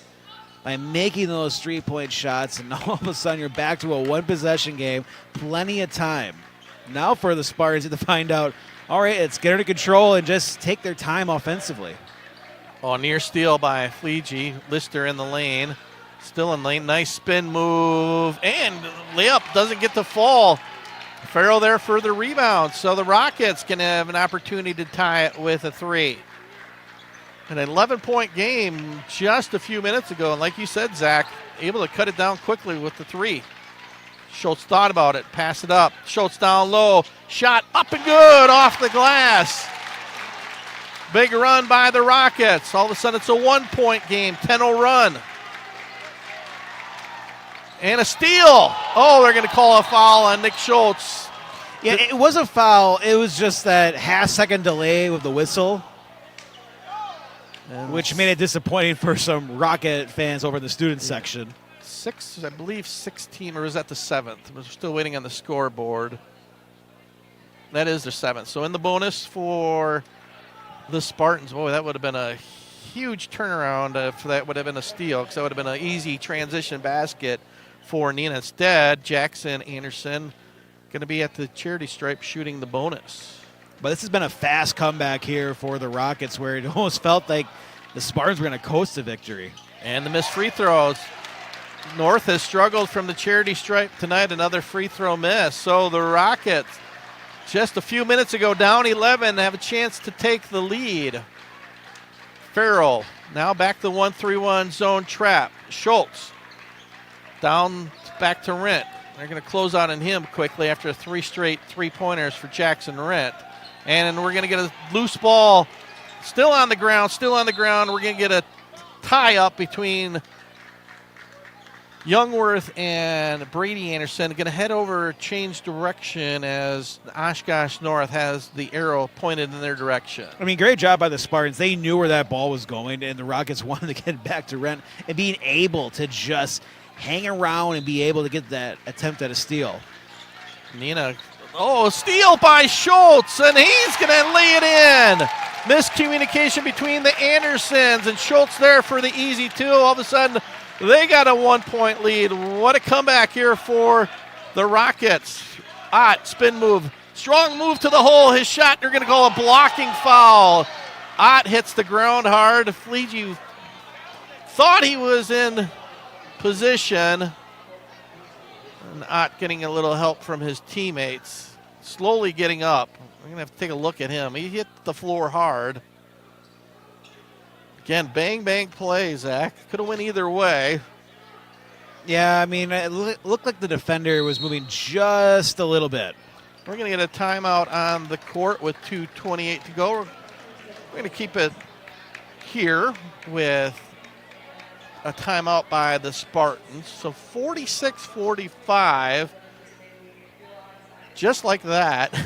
by making those three-point shots, and all of a sudden you're back to a one-possession game. Plenty of time. Now for the Spartans to find out, all right, let's get under control and just take their time offensively. Oh, near steal by Fleege. Lister in the lane. Still in lane. Nice spin move. And layup doesn't get the fall. Farrell there for the rebound. So the Rockets can have an opportunity to tie it with a 3. An 11-point game just a few minutes ago. And like you said, Zach, able to cut it down quickly with the 3. Schultz thought about it, pass it up. Schultz down low, shot up and good off the glass. Big run by the Rockets. All of a sudden it's a 1-point game, 10-0 run. And a steal. Oh, they're going to call a foul on Nick Schultz. Yeah, it was a foul. It was just that half-second delay with the whistle, which made it disappointing for some Rocket fans over in the student section. 16, or is that the 7th? We're still waiting on the scoreboard. That is their 7th. So in the bonus for the Spartans, boy, that would have been a huge turnaround if that would have been a steal, because that would have been an easy transition basket for Neenah. Instead, Jackson Anderson going to be at the charity stripe shooting the bonus. But this has been a fast comeback here for the Rockets, where it almost felt like the Spartans were going to coast to victory. And the missed free throws. North has struggled from the charity stripe tonight. Another free throw miss. So the Rockets, just a few minutes ago, down 11, have a chance to take the lead. Farrell now back to 1-3-1 zone trap. Schultz down back to Rent. They're going to close out on him quickly after 3 straight three-pointers for Jackson Rent. And we're going to get a loose ball still on the ground. We're going to get a tie-up between Youngworth and Brady Anderson. Going to head over, change direction as Oshkosh North has the arrow pointed in their direction. I mean, great job by the Spartans. They knew where that ball was going, and the Rockets wanted to get back to Rent and being able to just hang around and be able to get that attempt at a steal. Neenah, steal by Schultz, and he's going to lay it in. Miscommunication between the Andersons, and Schultz there for the easy 2. All of a sudden, they got a 1-point lead. What a comeback here for the Rockets. Ott, spin move. Strong move to the hole. His shot, they're going to call a blocking foul. Ott hits the ground hard. Fleege thought he was in position. And Ott getting a little help from his teammates. Slowly getting up. We're going to have to take a look at him. He hit the floor hard. Again, bang play, Zach. Could have went either way. Yeah, I mean, it looked like the defender was moving just a little bit. We're going to get a timeout on the court with 2:28 to go. We're going to keep it here with a timeout by the Spartans. So 46-45. Just like that.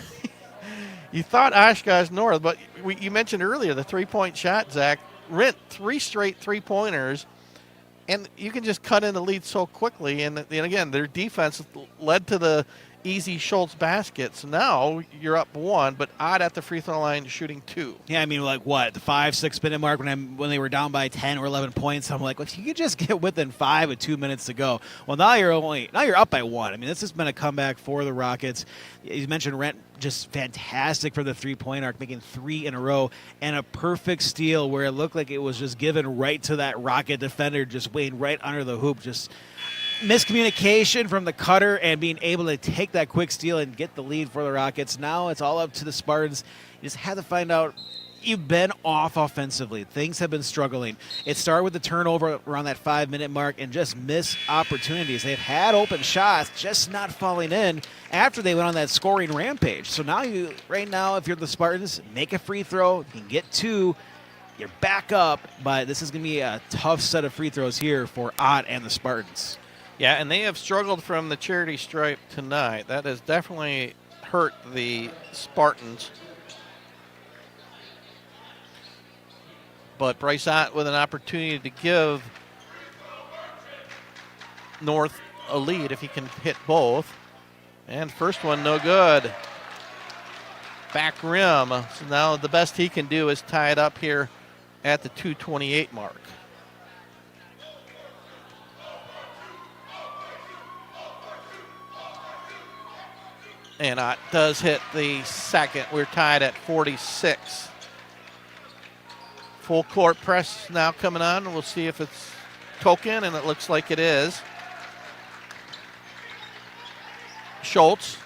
You thought Oshkosh North, but you mentioned earlier the three-point shot, Zach. Rent 3 straight three-pointers, and you can just cut in the lead so quickly. And again, their defense led to the easy Schultz basket. So now you're up 1, but Ott at the free throw line shooting 2. Yeah, I mean, like what, the 5-6 minute mark when they were down by 10 or 11 points. I'm like, well, if you could just get within 5 with 2 minutes to go. Well, now you're up by 1. I mean, this has been a comeback for the Rockets. You mentioned Rent, just fantastic for the 3-point arc, making 3 in a row, and a perfect steal where it looked like it was just given right to that Rocket defender, just waiting right under the hoop. Just miscommunication from the cutter and being able to take that quick steal and get the lead for the Rockets. Now it's all up to the Spartans. You just have to find out. You've been off offensively. Things have been struggling. It started with the turnover around that 5-minute mark and just missed opportunities. They've had open shots, just not falling in after they went on that scoring rampage. So now right now, if you're the Spartans, make a free throw. You can get 2. You're back up, but this is going to be a tough set of free throws here for Ott and the Spartans. Yeah, and they have struggled from the charity stripe tonight. That has definitely hurt the Spartans. But Bryce Ott with an opportunity to give North a lead if he can hit both. And first one, no good. Back rim. So now the best he can do is tie it up here at the 2:28 mark. And Ott does hit the second. We're tied at 46. Full court press now coming on. We'll see if it's token, and it looks like it is. Schultz,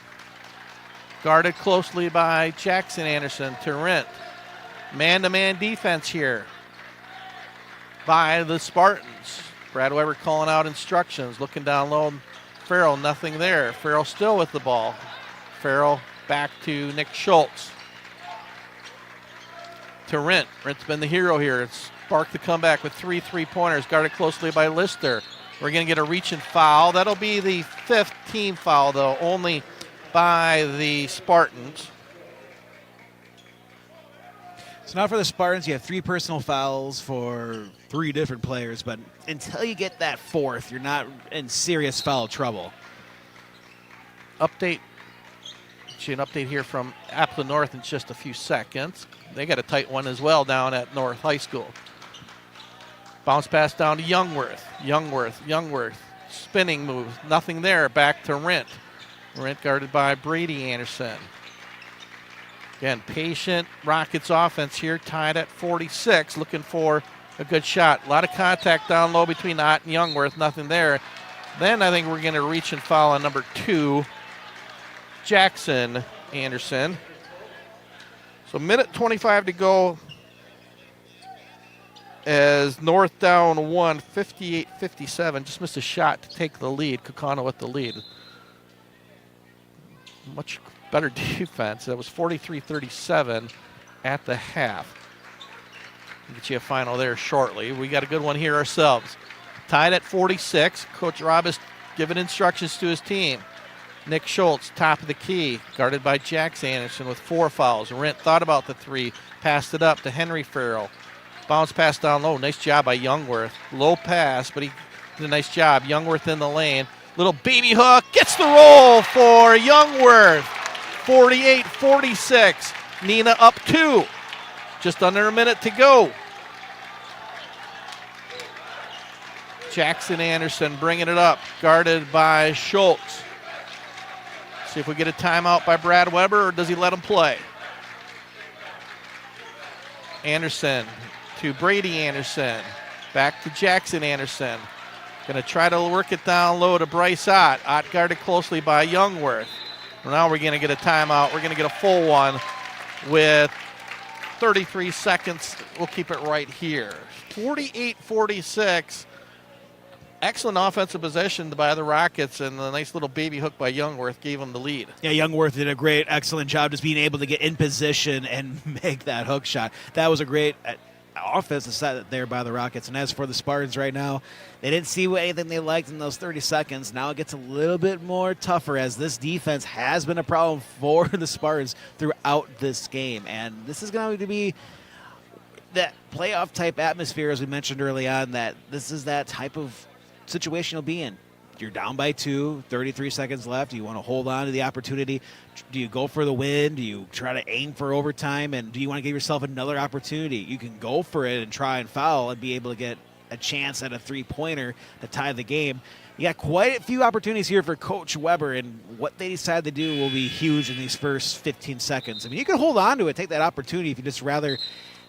guarded closely by Jackson Anderson to Rent. Man-to-man defense here by the Spartans. Brad Weber calling out instructions, looking down low. Farrell, nothing there. Farrell still with the ball. Farrell back to Nick Schultz. To Rent. Rent's been the hero here. It's sparked the comeback with 3 3-pointers, guarded closely by Lister. We're going to get a reach and foul. That'll be the 5th team foul, though, only by the Spartans. So now for the Spartans, you have 3 personal fouls for 3 different players, but until you get that 4th, you're not in serious foul trouble. An update here from Applin North in just a few seconds. They got a tight one as well down at North High School. Bounce pass down to Youngworth. Spinning move. Nothing there. Back to Rent. Rent guarded by Brady Anderson. Again, patient Rockets offense here, tied at 46, looking for a good shot. A lot of contact down low between Ott and Youngworth. Nothing there. Then I think we're going to reach and foul on number 2, Jackson Anderson. So minute 25 to go as North down 1, 58-57. Just missed a shot to take the lead. Kakana with the lead. Much better defense. That was 43-37 at the half. We'll get you a final there shortly. We got a good one here ourselves. Tied at 46. Coach Rob is giving instructions to his team. Nick Schultz, top of the key, guarded by Jax Anderson with 4 fouls. Rent thought about the 3, passed it up to Henry Farrell. Bounce pass down low. Nice job by Youngworth. Low pass, but he did a nice job. Youngworth in the lane. Little baby hook. Gets the roll for Youngworth. 48-46. Neenah up 2. Just under a minute to go. Jackson Anderson bringing it up. Guarded by Schultz. See if we get a timeout by Brad Weber, or does he let him play? Anderson to Brady Anderson. Back to Jackson Anderson. Going to try to work it down low to Bryce Ott. Ott guarded closely by Youngworth. Now we're going to get a timeout. We're going to get a full one with 33 seconds. We'll keep it right here. 48-46. Excellent offensive possession by the Rockets, and a nice little baby hook by Youngworth gave them the lead. Yeah, Youngworth did a excellent job just being able to get in position and make that hook shot. That was a great offensive set there by the Rockets. And as for the Spartans right now, they didn't see anything they liked in those 30 seconds. Now it gets a little bit more tougher, as this defense has been a problem for the Spartans throughout this game. And this is going to be that playoff type atmosphere, as we mentioned early on, that this is that type of situation you'll be in. You're down by 2, 33 seconds left. Do you want to hold on to the opportunity? Do you go for the win? Do you try to aim for overtime? And do you want to give yourself another opportunity? You can go for it and try and foul and be able to get a chance at a 3-pointer to tie the game. You got quite a few opportunities here for Coach Weber, and what they decide to do will be huge in these first 15 seconds. I mean, you can hold on to it, take that opportunity if you just rather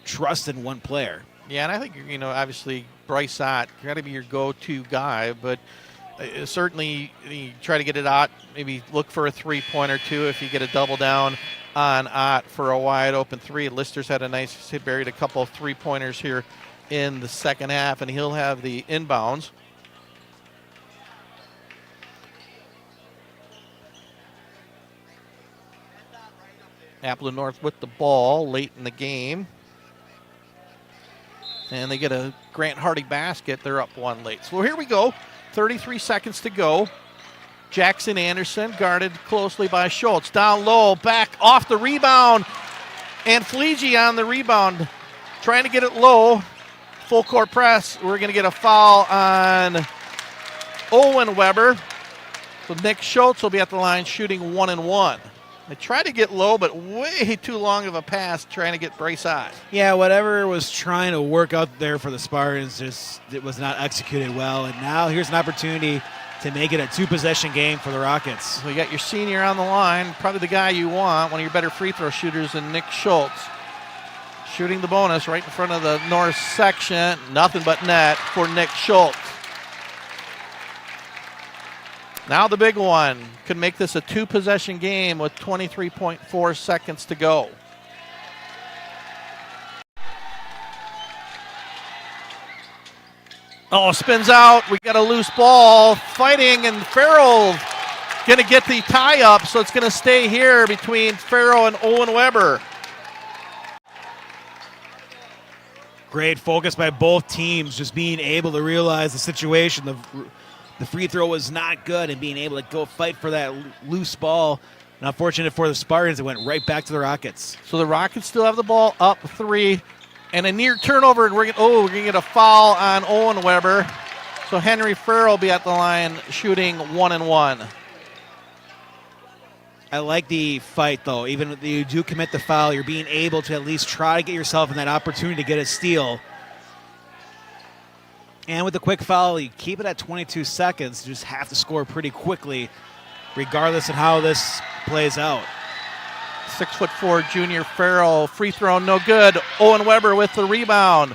trust in one player. Yeah, and I think, obviously Bryce Ott got to be your go-to guy, but certainly you try to get it out, maybe look for a 3-pointer too if you get a double down on Ott for a wide open 3. Lister's had a nice hit, buried a couple of 3-pointers here in the second half, and he'll have the inbounds. Applin North with the ball late in the game. And they get a Grant Hardy basket. They're up 1 late. So here we go. 33 seconds to go. Jackson Anderson guarded closely by Schultz. Down low, back off the rebound. And Fleege on the rebound. Trying to get it low. Full court press. We're going to get a foul on Owen Weber. So Nick Schultz will be at the line shooting 1-1. They tried to get low, but way too long of a pass trying to get Bryce Ott. Yeah, whatever was trying to work out there for the Spartans, it was not executed well. And now here's an opportunity to make it a 2-possession game for the Rockets. So you got your senior on the line, probably the guy you want, one of your better free throw shooters, and Nick Schultz. Shooting the bonus right in front of the north section. Nothing but net for Nick Schultz. Now the big one. Could make this a 2-possession game with 23.4 seconds to go. Oh, spins out. We got a loose ball. Fighting, and Farrell going to get the tie up, so it's going to stay here between Farrell and Owen Weber. Great focus by both teams, just being able to realize the situation. The free throw was not good, and being able to go fight for that loose ball. And unfortunate for the Spartans, it went right back to the Rockets. So the Rockets still have the ball up 3, and a near turnover, and we're going to get a foul on Owen Weber. So Henry Farrell will be at the line shooting 1-1. I like the fight, though. Even if you do commit the foul, you're being able to at least try to get yourself in that opportunity to get a steal. And with the quick foul, you keep it at 22 seconds. You just have to score pretty quickly, regardless of how this plays out. 6'4" junior Farrell, free throw, no good. Owen Weber with the rebound.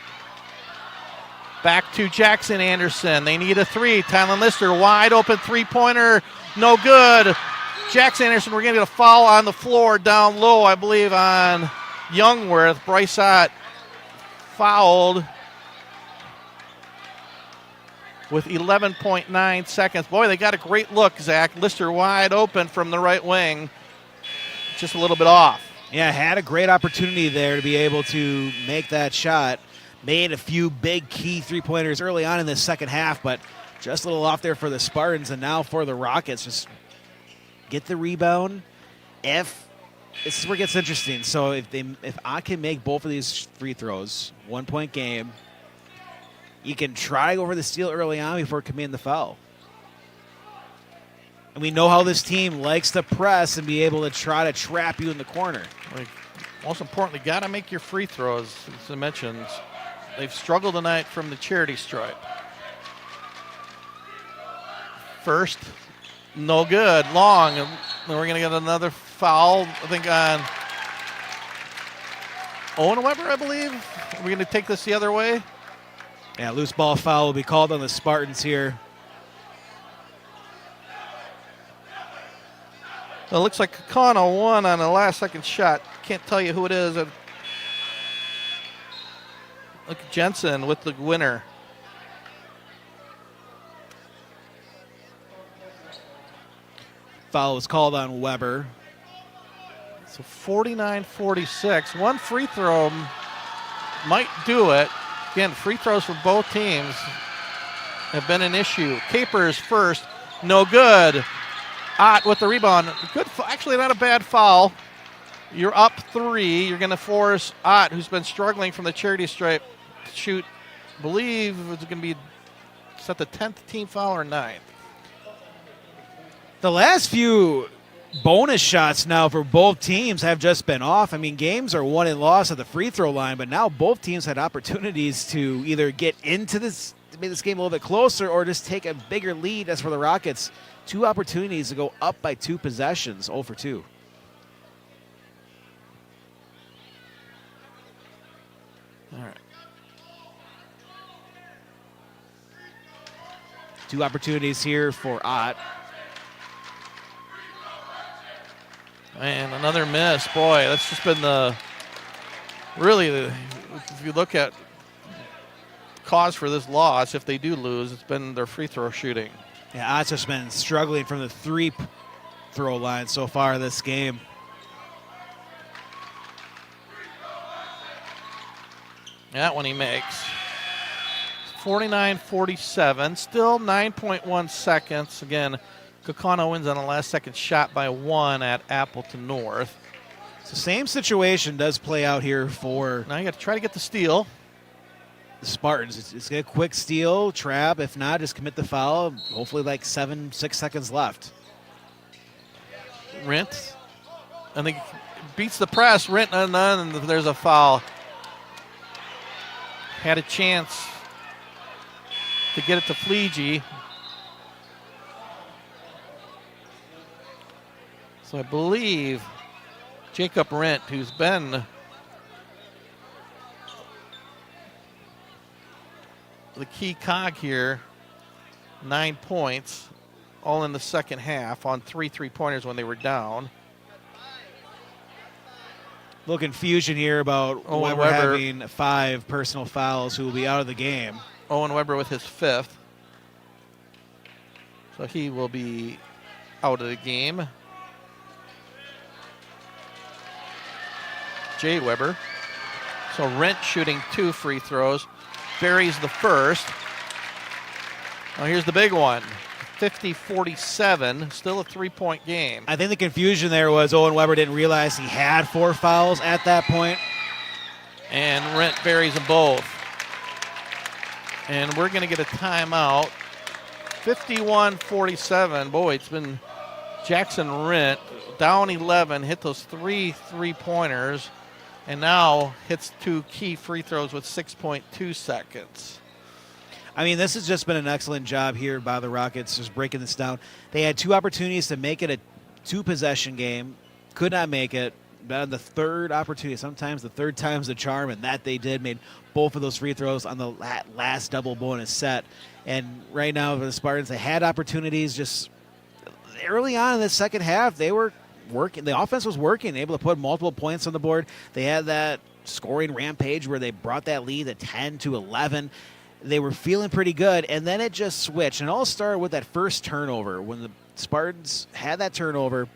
Back to Jackson Anderson. They need a 3. Tylen Lister, wide open three-pointer, no good. Jackson Anderson, we're going to get a foul on the floor down low, I believe, on Youngworth. Bryce Ott fouled with 11.9 seconds. Boy, they got a great look, Zach. Lister wide open from the right wing. Just a little bit off. Yeah, had a great opportunity there to be able to make that shot. Made a few big key three-pointers early on in the second half, but just a little off there for the Spartans, and now for the Rockets. Just get the rebound. This is where it gets interesting. So if I can make both of these free throws, 1-point game, you can try to go for the steal early on before committing the foul. And we know how this team likes to press and be able to try to trap you in the corner. Most importantly, got to make your free throws. As I mentioned, they've struggled tonight from the charity stripe. First, no good, long. And then we're going to get another foul, I think, on Owen Weber, I believe. Are we going to take this the other way? Yeah, loose ball foul will be called on the Spartans here. It looks like Kakana won on a last-second shot. Can't tell you who it is. Look at Jensen with the winner. Foul was called on Weber. So 49-46. One free throw might do it. Again, free throws for both teams have been an issue. Capers first, no good. Ott with the rebound. Good, actually not a bad foul. You're up 3. You're going to force Ott, who's been struggling from the charity stripe, to shoot, I believe it's going to be, is that the 10th team foul or 9th? The last few bonus shots now for both teams have just been off. I mean, games are won and lost at the free throw line, but now both teams had opportunities to either get into this, to make this game a little bit closer, or just take a bigger lead. As for the Rockets, 2 opportunities to go up by 2 possessions, 0 for 2. All right. 2 opportunities here for Ott. And another miss. Boy, that's just been if you look at cause for this loss, if they do lose, it's been their free throw shooting. Yeah, Ott's just been struggling from the 3-throw line so far this game. That one he makes. 49-47, still 9.1 seconds. Again, Kakana wins on a last-second shot by 1 at Appleton North. So same situation does play out here for Now you got to try to get the steal. the Spartans. It's a quick steal, trap. If not, just commit the foul. Hopefully like 6 seconds left. Rint, I think, beats the press. Rint, and then there's a foul. Had a chance to get it to Fleege. So I believe Jacob Rent, who's been the key cog here, 9 points, all in the second half on 3 3-pointers when they were down. Little confusion here about Owen Weber Weber having 5 personal fouls, who will be out of the game. Owen Weber with his 5th. So he will be out of the game. Jay Weber. So Rent shooting 2 free throws. Berry's the first. Now here's the big one. 50-47, still a 3-point game. I think the confusion there was Owen Weber didn't realize he had 4 fouls at that point. And Rent buries them both. And we're going to get a timeout. 51-47. Boy, it's been Jackson Rent down 11, hit those 3 3-pointers, and now hits 2 key free throws with 6.2 seconds. I mean, this has just been an excellent job here by the Rockets, just breaking this down. They had 2 opportunities to make it a 2-possession game, could not make it. But on the third opportunity, sometimes the third time's the charm, and that they did, made both of those free throws on the last double bonus set. And right now, for the Spartans, they had opportunities just early on in the second half. They were working. The offense was working, able to put multiple points on the board. They had that scoring rampage where they brought that lead to 10-11. They were feeling pretty good, and then it just switched. And it all started with that first turnover. When the Spartans had that turnover,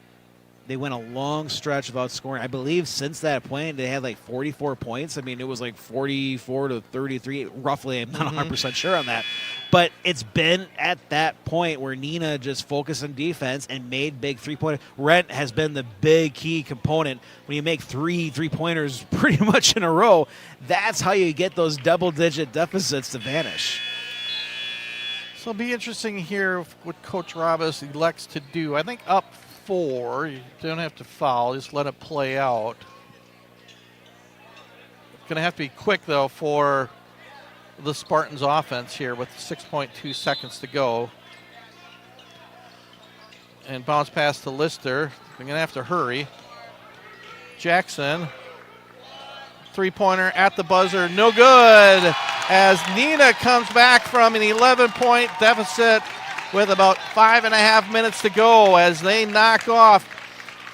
they went a long stretch without scoring. I believe since that point, they had like 44 points. I mean, it was like 44-33, roughly. I'm not 100% sure on that. But it's been at that point where Neenah just focused on defense and made big three-pointers. Rent has been the big key component. When you make 3 three-pointers pretty much in a row, that's how you get those double-digit deficits to vanish. So it'll be interesting here what Coach Robas elects to do. I think up 4, you don't have to foul, just let it play out. It's going to have to be quick, though, for the Spartans offense here with 6.2 seconds to go. And bounce pass to Lister. They're going to have to hurry. Jackson, 3-pointer at the buzzer, no good, as Neenah comes back from an 11-point deficit with about 5.5 minutes to go as they knock off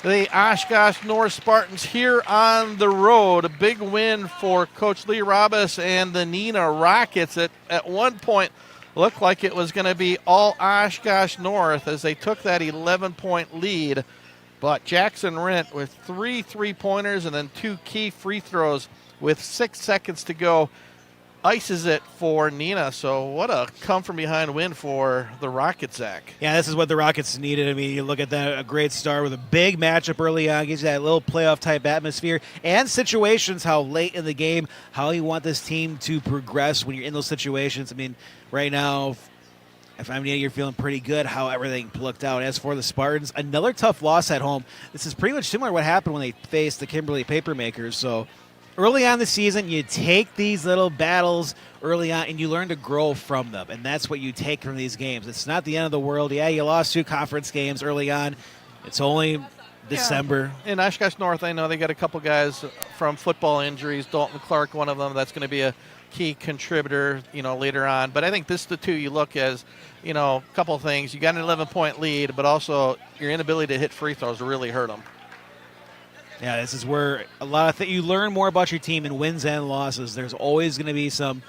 the Oshkosh North Spartans here on the road. A big win for Coach Lee Robas and the Neenah Rockets. At one point looked like it was going to be all Oshkosh North as they took that 11-point lead. But Jackson Rent with 3 3-pointers and then 2 key free throws with 6 seconds to go ices it for Neenah. So what a come-from-behind win for the Rockets, Zach. Yeah, this is what the Rockets needed. I mean, you look at that, a great start with a big matchup early on, gives you that little playoff-type atmosphere, and situations, how late in the game, how you want this team to progress when you're in those situations. I mean, right now, if I'm Neenah, you're feeling pretty good how everything looked out. As for the Spartans, another tough loss at home. This is pretty much similar to what happened when they faced the Kimberly Papermakers. So early on in the season, you take these little battles early on, and you learn to grow from them, and that's what you take from these games. It's not the end of the world. Yeah, you lost 2 conference games early on. It's only December. Yeah. In Oshkosh North, I know they got a couple guys from football injuries. Dalton Clark, one of them, that's going to be a key contributor, later on. But I think this is the 2 you look as, a couple of things. You got an 11-point lead, but also your inability to hit free throws really hurt them. Yeah, this is where a lot of things you learn more about your team in wins and losses. There's always going to be some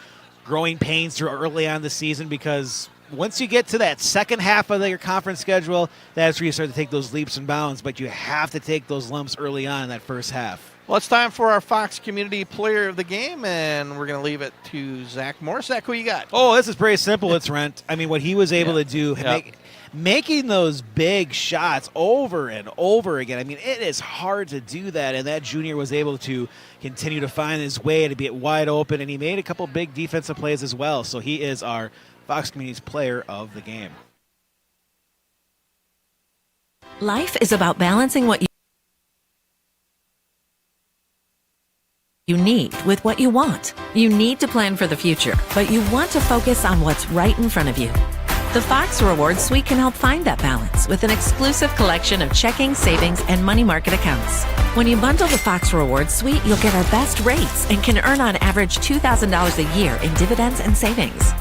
growing pains through early on in the season because once you get to that second half of your conference schedule, that's where you start to take those leaps and bounds. But you have to take those lumps early on in that first half. Well, it's time for our Fox Community Player of the Game, and we're going to leave it to Zach Morris. Zach, who you got? Oh, this is pretty simple. It's Rent. I mean, what he was able to do, making those big shots over and over again. I mean, it is hard to do that, and that junior was able to continue to find his way to be wide open, and he made a couple big defensive plays as well. So he is our Fox Community's Player of the Game. Life is about balancing what you need with what you want. You need to plan for the future, but you want to focus on what's right in front of you. The Fox Rewards Suite can help find that balance with an exclusive collection of checking, savings, and money market accounts. When you bundle the Fox Rewards Suite, you'll get our best rates and can earn on average $2,000 a year in dividends and savings.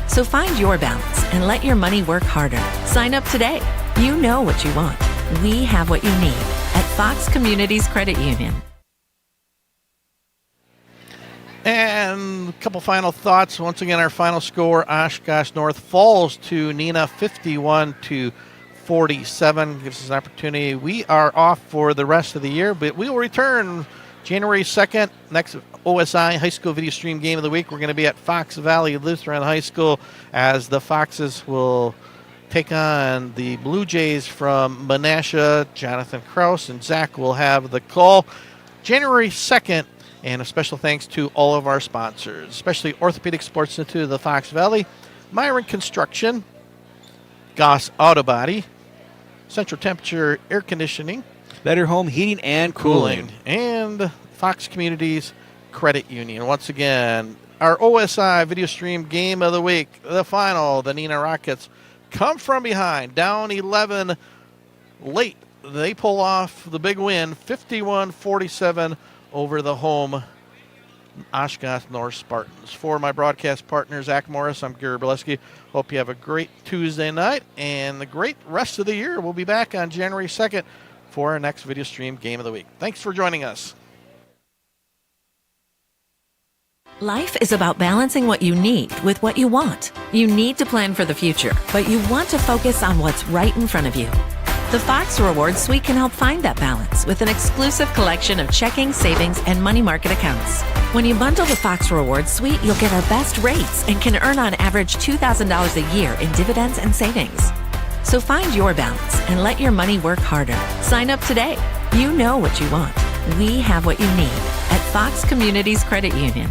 So find your balance and let your money work harder. Sign up today. You know what you want. We have what you need at Fox Communities Credit Union. And a couple final thoughts. Once again, our final score, Oshkosh North falls to Neenah 51-47. Gives us an opportunity. We are off for the rest of the year, but we will return January 2nd, next OSI High School Video Stream Game of the Week. We're going to be at Fox Valley Lutheran High School as the Foxes will take on the Blue Jays from Menasha. Jonathan Kraus and Zach will have the call. January 2nd, and a special thanks to all of our sponsors, especially Orthopedic Sports Institute of the Fox Valley, Myron Construction, Goss Auto Body, Central Temperature Air Conditioning, Better Home Heating and Cooling. and Fox Communities Credit Union. Once again, our OSI Video Stream Game of the Week, the final, the Neenah Rockets come from behind, down 11 late. They pull off the big win, 51-47 over the home Oshkosh North Spartans. For my broadcast partner, Zach Morris, I'm Gary Bileski. Hope you have a great Tuesday night and the great rest of the year. We'll be back on January 2nd for our next Video Stream Game of the Week. Thanks for joining us. Life is about balancing what you need with what you want. You need to plan for the future, but you want to focus on what's right in front of you. The Fox Rewards Suite can help find that balance with an exclusive collection of checking, savings, and money market accounts. When you bundle the Fox Rewards Suite, you'll get our best rates and can earn on average $2,000 a year in dividends and savings. So find your balance and let your money work harder. Sign up today. You know what you want. We have what you need at Fox Communities Credit Union.